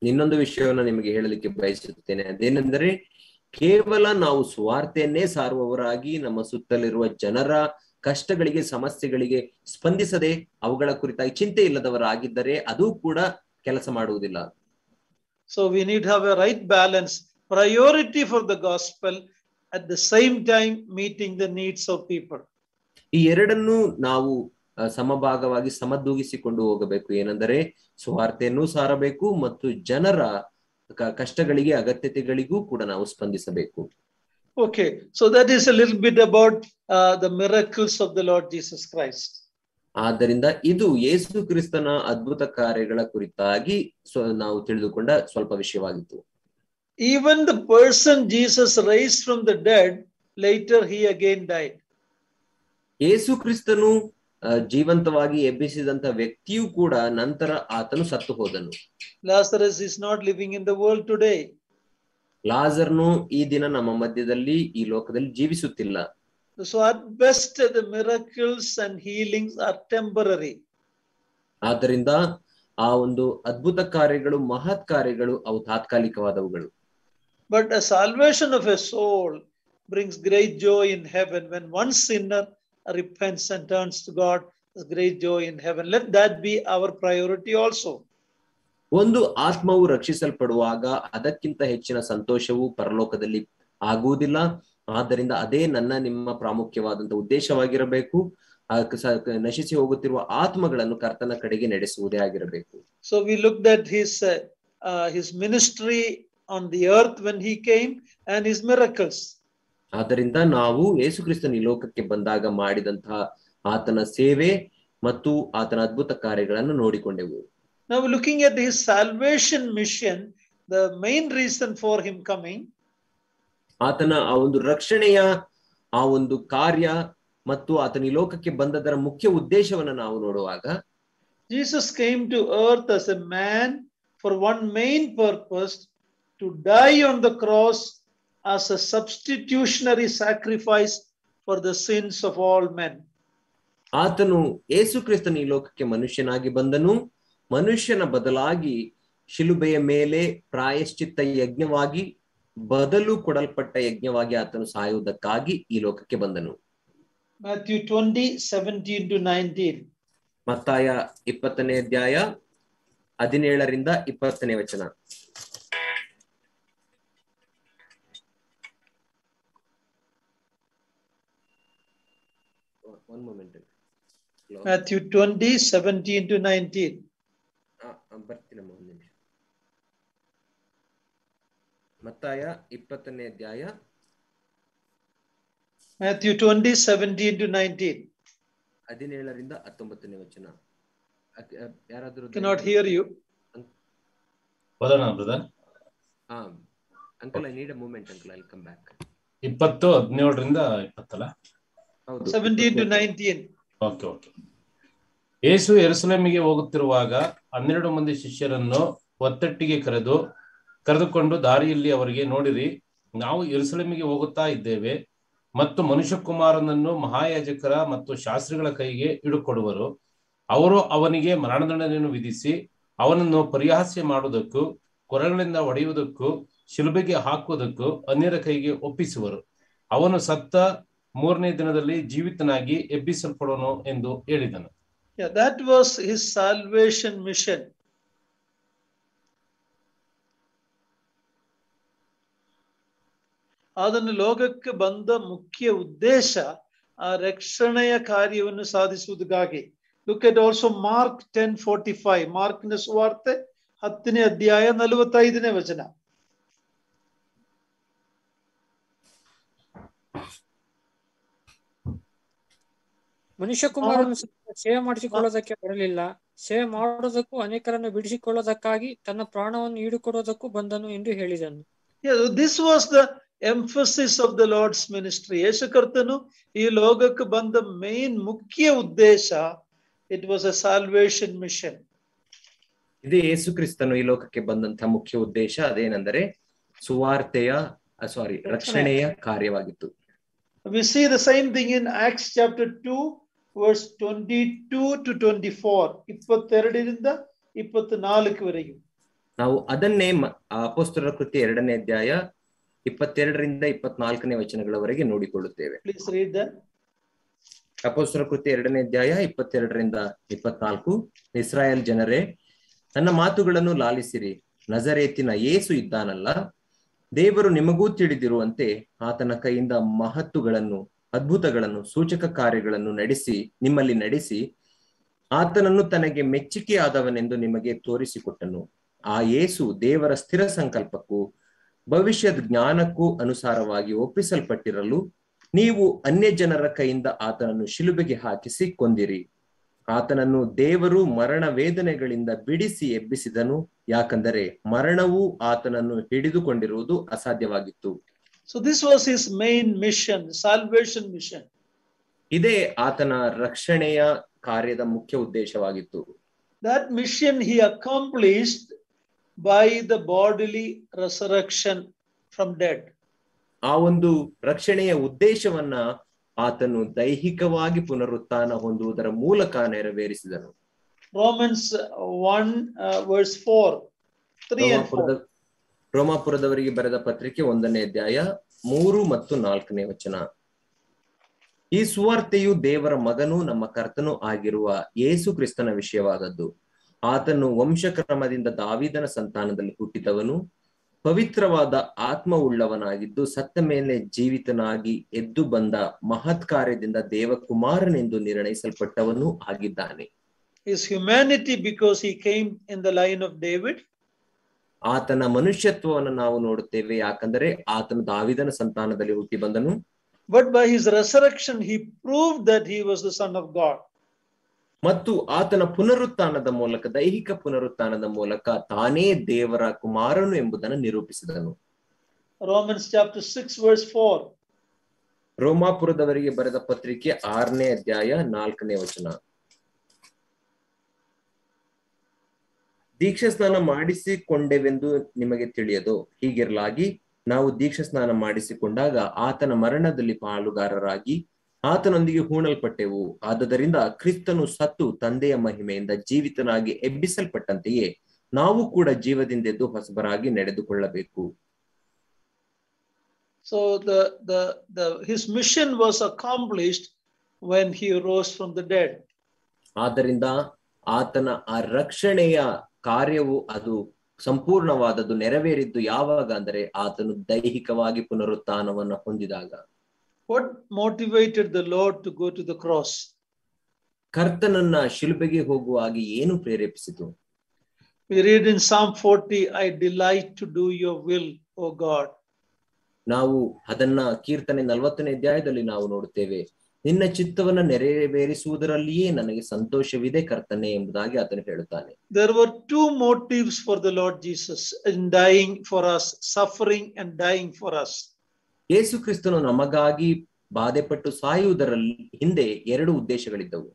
ಇನ್ನೊಂದು ವಿಷಯವನ್ನು ನಿಮಗೆ ಹೇಳಲಿಕ್ಕೆ ಬಯಸುತ್ತೇನೆ. ಅದೇನೆಂದರೆ, ಕೇವಲ ನಾವು ಸುವಾರ್ತೆಯನ್ನೇ ಸಾರುವವರಾಗಿ ನಮ್ಮ ಸುತ್ತಲಿರುವ ಜನರ ಕಷ್ಟಗಳಿಗೆ, ಸಮಸ್ಯೆಗಳಿಗೆ ಸ್ಪಂದಿಸದೆ ಅವುಗಳ ಕುರಿತಾಗಿ ಚಿಂತೆ ಇಲ್ಲದವರಾಗಿದ್ದರೆ ಅದು ಕೂಡ ಕೆಲಸ ಮಾಡುವುದಿಲ್ಲ. So we need to have a right balance, priority for the gospel, at the same time meeting the needs of people. ಈ ಎರಡನ್ನೂ ನಾವು ಸಮಭಾಗವಾಗಿ ಸಮದೂಗಿಸಿಕೊಂಡು ಹೋಗಬೇಕು. ಏನೆಂದರೆ ಸುವಾರ್ತೆಯನ್ನು ಸಾರಬೇಕು ಮತ್ತು ಜನರ ಕಷ್ಟಗಳಿಗೆ, ಅಗತ್ಯತೆಗಳಿಗೂ ಕೂಡ ನಾವು ಸ್ಪಂದಿಸಬೇಕು. Okay, so that is a little bit about the miracles of the Lord Jesus Christ. ಆದ್ದರಿಂದ ಇದು ಯೇಸು ಕ್ರಿಸ್ತನ ಅದ್ಭುತ ಕಾರ್ಯಗಳ ಕುರಿತಾಗಿ ನಾವು ತಿಳಿದುಕೊಂಡ ಸ್ವಲ್ಪ ವಿಷಯವಾಗಿತ್ತು. Even the person Jesus raised from the dead, later he again died. ಯೇಸು ಕ್ರಿಸ್ತನು ಜೀವಂತವಾಗಿ ಎಬ್ಬಿಸಿದಂತ ವ್ಯಕ್ತಿಯೂ ಕೂಡ ನಂತರ ಆತನು ಸತ್ತು ಹೋದನು. Lazarus is not living in the world today. ಲಾಜರ್ನು ಈ ದಿನ ನಮ್ಮ ಮಧ್ಯದಲ್ಲಿ, ಈ ಲೋಕದಲ್ಲಿ ಜೀವಿಸುತ್ತಿಲ್ಲ. So at best the miracles and healings are temporary. ಆದ್ದರಿಂದ ಆ ಒಂದು ಅದ್ಭುತ ಕಾರ್ಯಗಳು, ಮಹತ್ ಕಾರ್ಯಗಳು ಅವು ತಾತ್ಕಾಲಿಕವಾದವುಗಳು. But the salvation of a soul brings great joy in heaven. When one sinner repents and turns to God, there's great joy in heaven. Let that be our priority also. ಒಂದು ಆತ್ಮವು ರಕ್ಷಿಸಲ್ಪಡುವಾಗ ಅದಕ್ಕಿಂತ ಹೆಚ್ಚಿನ ಸಂತೋಷವು ಪರಲೋಕದಲ್ಲಿ ಆಗುವುದಿಲ್ಲ. ಆದ್ದರಿಂದ ಅದೇ ನಿಮ್ಮ ಪ್ರಾಮುಖ್ಯವಾದಂತ ಉದ್ದೇಶವಾಗಿರಬೇಕು. ನಶಿಸಿ ಹೋಗುತ್ತಿರುವ ಆತ್ಮಗಳನ್ನು ಕರ್ತನ ಕಡೆಗೆ ನಡೆಸುವುದೇ ಆಗಿರಬೇಕು. So we looked at his ministry on the earth when he came and his miracles. ಆದ್ದರಿಂದ ನಾವು ಯೇಸು ಕ್ರಿಸ್ತನ ಈ ಲೋಕಕ್ಕೆ ಬಂದಾಗ ಮಾಡಿದಂತಹ ಆತನ ಸೇವೆ ಮತ್ತು ಆತನ ಅದ್ಭುತ ಕಾರ್ಯಗಳನ್ನು ನೋಡಿಕೊಂಡೆವು. Now looking at his salvation mission, the main reason for him coming, ಆತನ ಆ ಒಂದು ರಕ್ಷಣೆಯ ಆ ಒಂದು ಕಾರ್ಯ ಮತ್ತು ಆತನ ಈ ಲೋಕಕ್ಕೆ ಬಂದದರ ಮುಖ್ಯ ಉದ್ದೇಶವನ್ನು ನಾವು ನೋಡುವಾಗ, Jesus came to earth as a man for one main purpose, to die on the cross as a substitutionary sacrifice for the sins of all men. ಆತನು ಯೇಸು ಕ್ರಿಸ್ತನ ಈ ಲೋಕಕ್ಕೆ ಮನುಷ್ಯನಾಗಿ ಬಂದನು. ಮನುಷ್ಯನ ಬದಲಾಗಿ ಶಿಲುಬೆಯ ಮೇಲೆ ಪ್ರಾಯಶ್ಚಿತ್ತ ಯಜ್ಞವಾಗಿ, ಬದಲು ಕೊಡಲ್ಪಟ್ಟ ಯಜ್ಞವಾಗಿ ಆತನು ಸಾಯುವುದಕ್ಕಾಗಿ ಈ ಲೋಕಕ್ಕೆ ಬಂದನು. Matthew 20:17-19. ಮತ್ತಾಯ 20ನೇ ಅಧ್ಯಾಯ 17ರಿಂದ 20ನೇ ವಚನ. One moment. Matthew 20, 17 to 19. ಬರ್ತೀನಮ್ಮ ಒಂದು ನಿಮಿಷ. ಮತ್ತಾಯ 20ನೇ ಅಧ್ಯಾಯ Matthew 20, 17 to 19. 17ರಿಂದ 19ನೇ ವಚನ. ಯಾರಾದರೂ Cannot hear you. ಓದೋಣ brother. Uncle, I need a moment uncle, I will come back. 20, 17ರಿಂದ 20 ಅಲ್ಲ? ಹೌದು, 17 to 19. Okay okay. ಯೇಸು ಯೆರೂಸಲೇಮಿಗೆ ಹೋಗುತ್ತಿರುವಾಗ 12 ಮಂದಿ ಶಿಷ್ಯರನ್ನು ಒತ್ತಟ್ಟಿಗೆ ಕರೆದುಕೊಂಡು ದಾರಿಯಲ್ಲಿ ಅವರಿಗೆ, ನೋಡಿರಿ, ನಾವು ಯೆರೂಸಲೇಮಿಗೆ ಹೋಗುತ್ತಾ ಇದ್ದೇವೆ ಮತ್ತು ಮನುಷ್ಯಕುಮಾರನನ್ನು ಮಹಾಯಾಜಕರ ಮತ್ತು ಶಾಸ್ತ್ರಿಗಳ ಕೈಗೆ ಹಿಡುಕೊಡುವರು. ಅವರು ಅವನಿಗೆ ಮರಣದಂಡನೆಯನ್ನು ವಿಧಿಸಿ ಅವನನ್ನು ಪರಿಹಾಸ್ಯ ಮಾಡುವುದಕ್ಕೂ ಕೊರಗಳಿಂದ ಹೊಡೆಯುವುದಕ್ಕೂ ಶಿಲುಬೆಗೆ ಹಾಕುವುದಕ್ಕೂ ಅನ್ಯರ ಕೈಗೆ ಒಪ್ಪಿಸುವರು. ಅವನು ಸತ್ತ 3ನೇ ದಿನದಲ್ಲಿ ಜೀವಿತನಾಗಿ ಎಬ್ಬಿಸಲ್ಪಡುವನು ಎಂದು ಹೇಳಿದನು. Yeah, that was his salvation mission. ಅದನ್ನು ಲೋಕಕ್ಕೆ ಬಂದ ಮುಖ್ಯ ಉದ್ದೇಶ ಆ ರಕ್ಷಣೆಯ ಕಾರ್ಯವನ್ನು ಸಾಧಿಸುವುದಕ್ಕಾಗಿ. Look at also Mark 10:45. ಮಾರ್ಕ್ನ ಸುವಾರ್ತೆ 10ನೇ ಅಧ್ಯಾಯ 45ನೇ ವಚನ. ಮನುಷ್ಯಕುಮಾರನು ಸೇವೆ ಮಾಡಿಸಿಕೊಳ್ಳೋದಕ್ಕೆ ಬರಲಿಲ್ಲ, ಸೇವೆ ಮಾಡೋದಕ್ಕೂ ಅನೇಕರನ್ನು ಬಿಡಿಸಿಕೊಳ್ಳೋದಕ್ಕಾಗಿ ತನ್ನ ಪ್ರಾಣವನ್ನು ಈಡುಕೊಡೋದಕ್ಕೂ ಬಂದನು ಎಂದು ಹೇಳಿದನು. This was the emphasis of the Lord's ministry. ಯೇಸು ಕರ್ತನು ಈ ಲೋಕಕ್ಕೆ ಬಂದ ಮೇನ್ ಮುಖ್ಯ ಉದ್ದೇಶ, it was a salvation mission. ಇದೇ ಯೇಸು ಕ್ರಿಸ್ತನು ಈ ಲೋಕಕ್ಕೆ ಬಂದಂತಹ ಮುಖ್ಯ ಉದ್ದೇಶ. ಅದೇನೆಂದರೆ ರಕ್ಷಣೆಯ ಕಾರ್ಯವಾಗಿತ್ತು. We see the same thing in Acts chapter 2 verse 22 to 24. 22ರಿಂದ 24ವರೆಗೆ ನಾವು ಅದನ್ನೇ ಅಪೊಸ್ತಲರ ಕೃತ್ಯ 2ನೇ ಅಧ್ಯಾಯ 22ರಿಂದ 24ನೇ ವಚನಗಳವರೆಗೆ ನೋಡಿಕೊಳ್ಳುತ್ತೇವೆ. Please read that. ಅಪೊಸ್ತಲರ ಕೃತ್ಯ 2ನೇ ಅಧ್ಯಾಯ 22ರಿಂದ 24. ಇಸ್ರಾಯೇಲ್ ಜನರೇ, ನನ್ನ ಮಾತುಗಳನ್ನು ಲಾಲಿಸಿರಿ. ನಜರೇತಿನ ಯೇಸು ಇದ್ದಾನಲ್ಲ, ದೇವರು ನಿಮಗೂ ತಿಳಿದಿರುವಂತೆ ಆತನ ಕೈಯಿಂದ ಮಹತ್ತುಗಳನ್ನು, ಅದ್ಭುತಗಳನ್ನು, ಸೂಚಕ ಕಾರ್ಯಗಳನ್ನು ನಿಮ್ಮಲ್ಲಿ ನಡೆಸಿ ಆತನನ್ನು ತನಗೆ ಮೆಚ್ಚಿಕೆಯಾದವನೆಂದು ನಿಮಗೆ ತೋರಿಸಿಕೊಟ್ಟನು. ಆ ಯೇಸು ದೇವರ ಸ್ಥಿರ ಸಂಕಲ್ಪಕ್ಕೂ ಭವಿಷ್ಯದ ಜ್ಞಾನಕ್ಕೂ ಅನುಸಾರವಾಗಿ ಒಪ್ಪಿಸಲ್ಪಟ್ಟಿರಲು ನೀವು ಅನ್ಯ ಜನರ ಕೈಯಿಂದ ಆತನನ್ನು ಶಿಲುಬೆಗೆ ಹಾಕಿಸಿ ಕೊಂದಿರಿ. ಆತನನ್ನು ದೇವರು ಮರಣ ವೇದನೆಗಳಿಂದ ಬಿಡಿಸಿ ಎಬ್ಬಿಸಿದನು, ಯಾಕಂದರೆ ಮರಣವು ಆತನನ್ನು ಹಿಡಿದುಕೊಂಡಿರುವುದು ಅಸಾಧ್ಯವಾಗಿತ್ತು. So this was his main mission, salvation mission. ಇದೇ ಆತನ ರಕ್ಷಣೆಯ ಕಾರ್ಯದ ಮುಖ್ಯ ಉದ್ದೇಶವಾಗಿತ್ತು. That mission he accomplished by the bodily resurrection from dead. ಆ ಒಂದು ರಕ್ಷಣೆಯ ಉದ್ದೇಶವನ್ನ ಆತನು ದೈಹಿಕವಾಗಿ ಪುನರುತ್ಥಾನ ಹೊಂದುವುದರ ಮೂಲಕ ನೆರವೇರಿಸಿದನು. Romans 1 verse 4, 3 and 4. ರೋಮಾಪುರದವರಿಗೆ ಬರೆದ ಪತ್ರಿಕೆ 1ನೇ ಅಧ್ಯಾಯ 3 ಮತ್ತು 4ನೇ ವಚನ. ಈ ಸುವಾರ್ತೆಯು ದೇವರ ಮಗನೂ ನಮ್ಮ ಕರ್ತನೂ ಆಗಿರುವ ಯೇಸು ಕ್ರಿಸ್ತನ ವಿಷಯವಾದದ್ದು. ಆತನು ವಂಶಕ್ರಮದಿಂದ ದಾವೀದನ ಸಂತಾನದಲ್ಲಿ ಹುಟ್ಟಿದವನು, ಪವಿತ್ರವಾದ ಆತ್ಮವುಳ್ಳವನಾಗಿದ್ದು ಸತ್ತ ಮೇಲೆ ಜೀವಿತನಾಗಿ ಎದ್ದು ಬಂದ ಮಹತ್ ಕಾರ್ಯದಿಂದ ದೇವಕುಮಾರನೆಂದು ನಿರ್ಣಯಿಸಲ್ಪಟ್ಟವನು ಆಗಿದ್ದಾನೆ. His humanity because he came in the line of David. ಆತನ ಮನುಷ್ಯತ್ವವನ್ನು ನಾವು ನೋಡುತ್ತೇವೆ, ಯಾಕಂದರೆ ಆತನು ದಾವೀದನ ಸಂತಾನದಲ್ಲಿ ಹುಟ್ಟಿ ಬಂದನು. But by his resurrection he proved that he was the son of God. ಮತ್ತು ಆತನ ಪುನರುತ್ಥಾನದ ಮೂಲಕ, ದೈಹಿಕ ಪುನರುತ್ಥಾನದ ಮೂಲಕ ತಾನೇ ದೇವರ ಕುಮಾರನು ಎಂಬುದನ್ನು ನಿರೂಪಿಸಿದನು. Romans chapter 6 verse 4. ರೋಮಾಪುರದವರಿಗೆ ಬರೆದ ಪತ್ರಿಕೆ 6ನೇ ಅಧ್ಯಾಯ 4ನೇ ವಚನ. ದೀಕ್ಷಾ ಸ್ನಾನ ಮಾಡಿಸಿಕೊಂಡೆವೆಂದು ನಿಮಗೆ ತಿಳಿಯದು. ಹೀಗಿರಲಾಗಿ ನಾವು ದೀಕ್ಷಾ ಸ್ನಾನ ಮಾಡಿಸಿಕೊಂಡಾಗ ಆತನ ಮರಣದಲ್ಲಿ ಪಾಲುಗಾರರಾಗಿ ಆತನೊಂದಿಗೆ ಹೂಣಲ್ಪಟ್ಟೆವು. ಆದುದರಿಂದ ಕ್ರಿಸ್ತನು ಸತ್ತು ತಂದೆಯ ಮಹಿಮೆಯಿಂದ ಜೀವಿತನಾಗಿ ಎಬ್ಬಿಸಲ್ಪಟ್ಟಂತೆಯೇ ನಾವು ಕೂಡ ಜೀವದಿಂದೆದ್ದು ಹೊಸಬರಾಗಿ ನಡೆದುಕೊಳ್ಳಬೇಕು. So his mission was accomplished when he rose from the dead. ಆದ್ದರಿಂದ ಆತನ ಆ ರಕ್ಷಣೆಯ ಕಾರ್ಯವು ಅದು ಸಂಪೂರ್ಣವಾದದ್ದು, ನೆರವೇರಿದ್ದು ಯಾವಾಗ ಅಂದರೆ ಆತನು ದೈಹಿಕವಾಗಿ ಪುನರುತ್ಥಾನವನ್ನು ಹೊಂದಿದಾಗ. What motivated the Lord to go to the cross? ಕರ್ತನನ್ನ ಶಿಲುಬೆಗೆ ಹೋಗುವಾಗಿ ಏನು ಪ್ರೇರೇಪಿಸಿತು? We read in Psalm 40, I delight to do your will, O God. ನಾವು ಅದನ್ನ ಕೀರ್ತನೆ 40ನೇ ಅಧ್ಯಾಯದಲ್ಲಿ ನಾವು ನೋಡುತ್ತೇವೆ. ನಿನ್ನ ಚಿತ್ತವನ್ನ ನೆರವೇರಿಸುವುದರಲ್ಲಿಯೇ ನನಗೆ ಸಂತೋಷವಿದೆ ಕರ್ತನೆ ಎಂಬುದಾಗಿ ಆತನು ಹೇಳುತ್ತಾನೆ. There were two motives for the Lord Jesus in dying for us, suffering and dying for us. ಯೇಸು ಕ್ರಿಸ್ತನು ನಮಗಾಗಿ ಬಾಧೆಪಟ್ಟು ಸಾಯುವುದರಲ್ಲಿ ಹಿಂದೆ ಎರಡು ಉದ್ದೇಶಗಳಿದ್ದವು.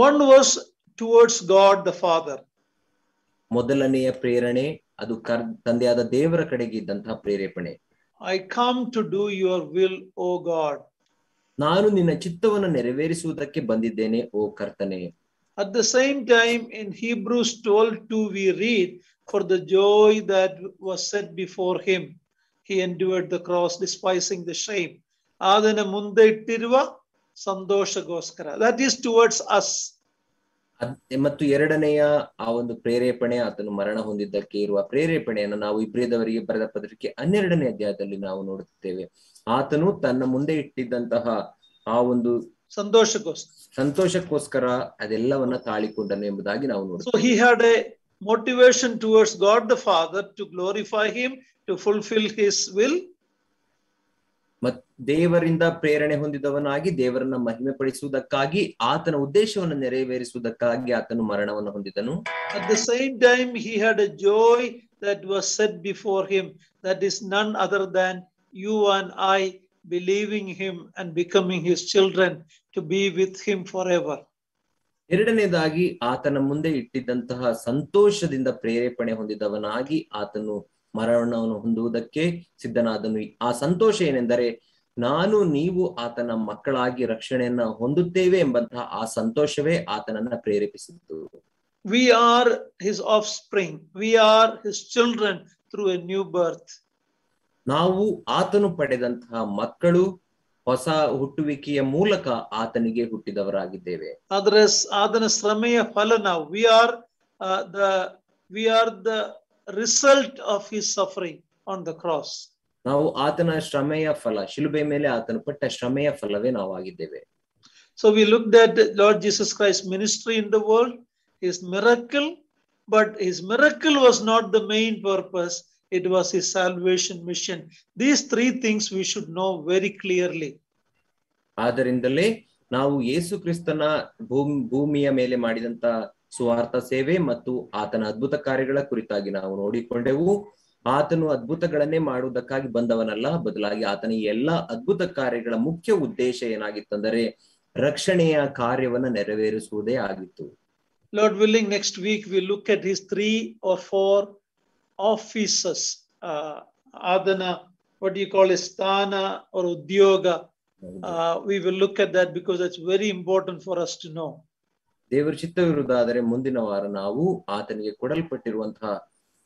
One was towards God the Father. ಮೊದಲನೆಯ ಪ್ರೇರಣೆ ಅದು ತಂದೆಯಾದ ದೇವರ ಕಡೆಗೆ ಇದ್ದಂತಹ ಪ್ರೇರೇಪಣೆ. I come to do your will, O God. ನಾನು ನಿನ್ನ ಚಿತ್ತವನ್ನು ನೆರವೇರಿಸುವುದಕ್ಕೆ ಬಂದಿದ್ದೇನೆ ಓ ಕರ್ತನೆ. At the same time in Hebrews 12:2 we read, for the joy that was set before him he endured the cross, despising the shame. ಅದನ್ನ ಮುಂದೆ ಇಟ್ಟಿರುವ ಸಂತೋಷಗೋಸ್ಕರ. That is towards us. ಮತ್ತು ಎರಡನೆಯ ಆ ಒಂದು ಪ್ರೇರೇಪಣೆ ಆತನು ಮರಣ ಹೊಂದಿದ್ದಕ್ಕೆ ಇರುವ ಪ್ರೇರೇಪಣೆಯನ್ನು ನಾವು ಇಬ್ರಿಯದವರಿಗೆ ಬರೆದ ಪತ್ರಿಕೆ 12ನೇ ಅಧ್ಯಾಯದಲ್ಲಿ ನಾವು ನೋಡುತ್ತೇವೆ. ಆತನು ತನ್ನ ಮುಂದೆ ಇಟ್ಟಿದ್ದಂತಹ ಆ ಒಂದು ಸಂತೋಷಕ್ಕೋಸ್ಕರ ಅದೆಲ್ಲವನ್ನ ತಾಳಿಕೊಂಡನು ಎಂಬುದಾಗಿ ನಾವು ನೋಡುತ್ತೇವೆ. So he had a motivation towards God the Father to glorify him, to fulfill his will. ದೇವರಿಂದ ಪ್ರೇರಣೆ ಹೊಂದಿದವನಾಗಿ ದೇವರನ್ನ ಮಹಿಮೆ ಪಡಿಸುವುದಕ್ಕಾಗಿ ಆತನ ಉದ್ದೇಶವನ್ನು ನೆರವೇರಿಸುವುದಕ್ಕಾಗಿ ಆತನು ಮರಣವನ್ನು ಹೊಂದಿದನು. At the same time he had a joy that was set before him, that is none other than you and I believing him and becoming his children to be with him forever. ಎರಡನೇದಾಗಿ ಆತನ ಮುಂದೆ ಇಟ್ಟಿದ್ದಂತಹ ಸಂತೋಷದಿಂದ ಪ್ರೇರೇಪಣೆ ಹೊಂದಿದವನಾಗಿ ಆತನು ಮರಣವನ್ನು ಹೊಂದುವುದಕ್ಕೆ ಸಿದ್ಧನಾದನು. ಆ ಸಂತೋಷ ಏನೆಂದರೆ ನಾನು ನೀವು ಆತನ ಮಕ್ಕಳಾಗಿ ರಕ್ಷಣೆಯನ್ನ ಹೊಂದುತ್ತೇವೆ ಎಂಬಂತಹ ಆ ಸಂತೋಷವೇ ಆತನನ್ನ ಪ್ರೇರೇಪಿಸಿತು. We are his offspring, we are his children through a new birth. ನಾವು ಆತನು ಪಡೆದಂತಹ ಮಕ್ಕಳು ಹೊಸ ಹುಟ್ಟುವಿಕೆಯ ಮೂಲಕ ಆತನಿಗೆ ಹುಟ್ಟಿದವರಾಗಿದ್ದೇವೆ. ಆತನ ಶ್ರಮೆಯ ಫಲ ನಾವು. we are the result of his suffering on the cross. ನಾವು ಆತನ ಶ್ರಮೆಯ ಫಲ, ಶಿಲುಬೆ ಮೇಲೆ ಆತನು ಪಟ್ಟ ಶ್ರಮೆಯ ಫಲವೇ ನಾವು ಆಗಿದ್ದೇವೆ. So we looked at Lord Jesus Christ's ministry in the world, his miracle, but his miracle was not the main purpose. It was his salvation mission. These three things we should know very clearly. ಆದ್ದರಿಂದಲೇ ನಾವು ಯೇಸು ಕ್ರಿಸ್ತನ ಭೂಮಿಯ ಮೇಲೆ ಮಾಡಿದಂತ ಸುವಾರ್ಥ ಸೇವೆ ಮತ್ತು ಆತನ ಅದ್ಭುತ ಕಾರ್ಯಗಳ ಕುರಿತಾಗಿ ನಾವು ನೋಡಿಕೊಂಡೆವು. ಆತನು ಅದ್ಭುತಗಳನ್ನೇ ಮಾಡುವುದಕ್ಕಾಗಿ ಬಂದವನಲ್ಲ, ಬದಲಾಗಿ ಆತನ ಎಲ್ಲಾ ಅದ್ಭುತ ಕಾರ್ಯಗಳ ಮುಖ್ಯ ಉದ್ದೇಶ ಏನಾಗಿತ್ತಂದರೆ ರಕ್ಷಣೆಯ ಕಾರ್ಯವನ್ನ ನೆರವೇರಿಸುವುದೇ ಆಗಿತ್ತು. Lord willing, next week we look at his 3 or 4 offices. Adana, what do you call it, sthana or udyoga. We will look at that because that's very important for us to know. ದೇವರ ಚಿತ್ತವಿರುವುದಾದರೆ ಮುಂದಿನ ವಾರ ನಾವು ಆತನಿಗೆ ಕೊಡಲ್ಪಟ್ಟಿರುವಂತಹ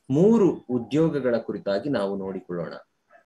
3 ಉದ್ಯೋಗಗಳ ಕುರಿತಾಗಿ ನಾವು ನೋಡಿಕೊಳ್ಳೋಣ.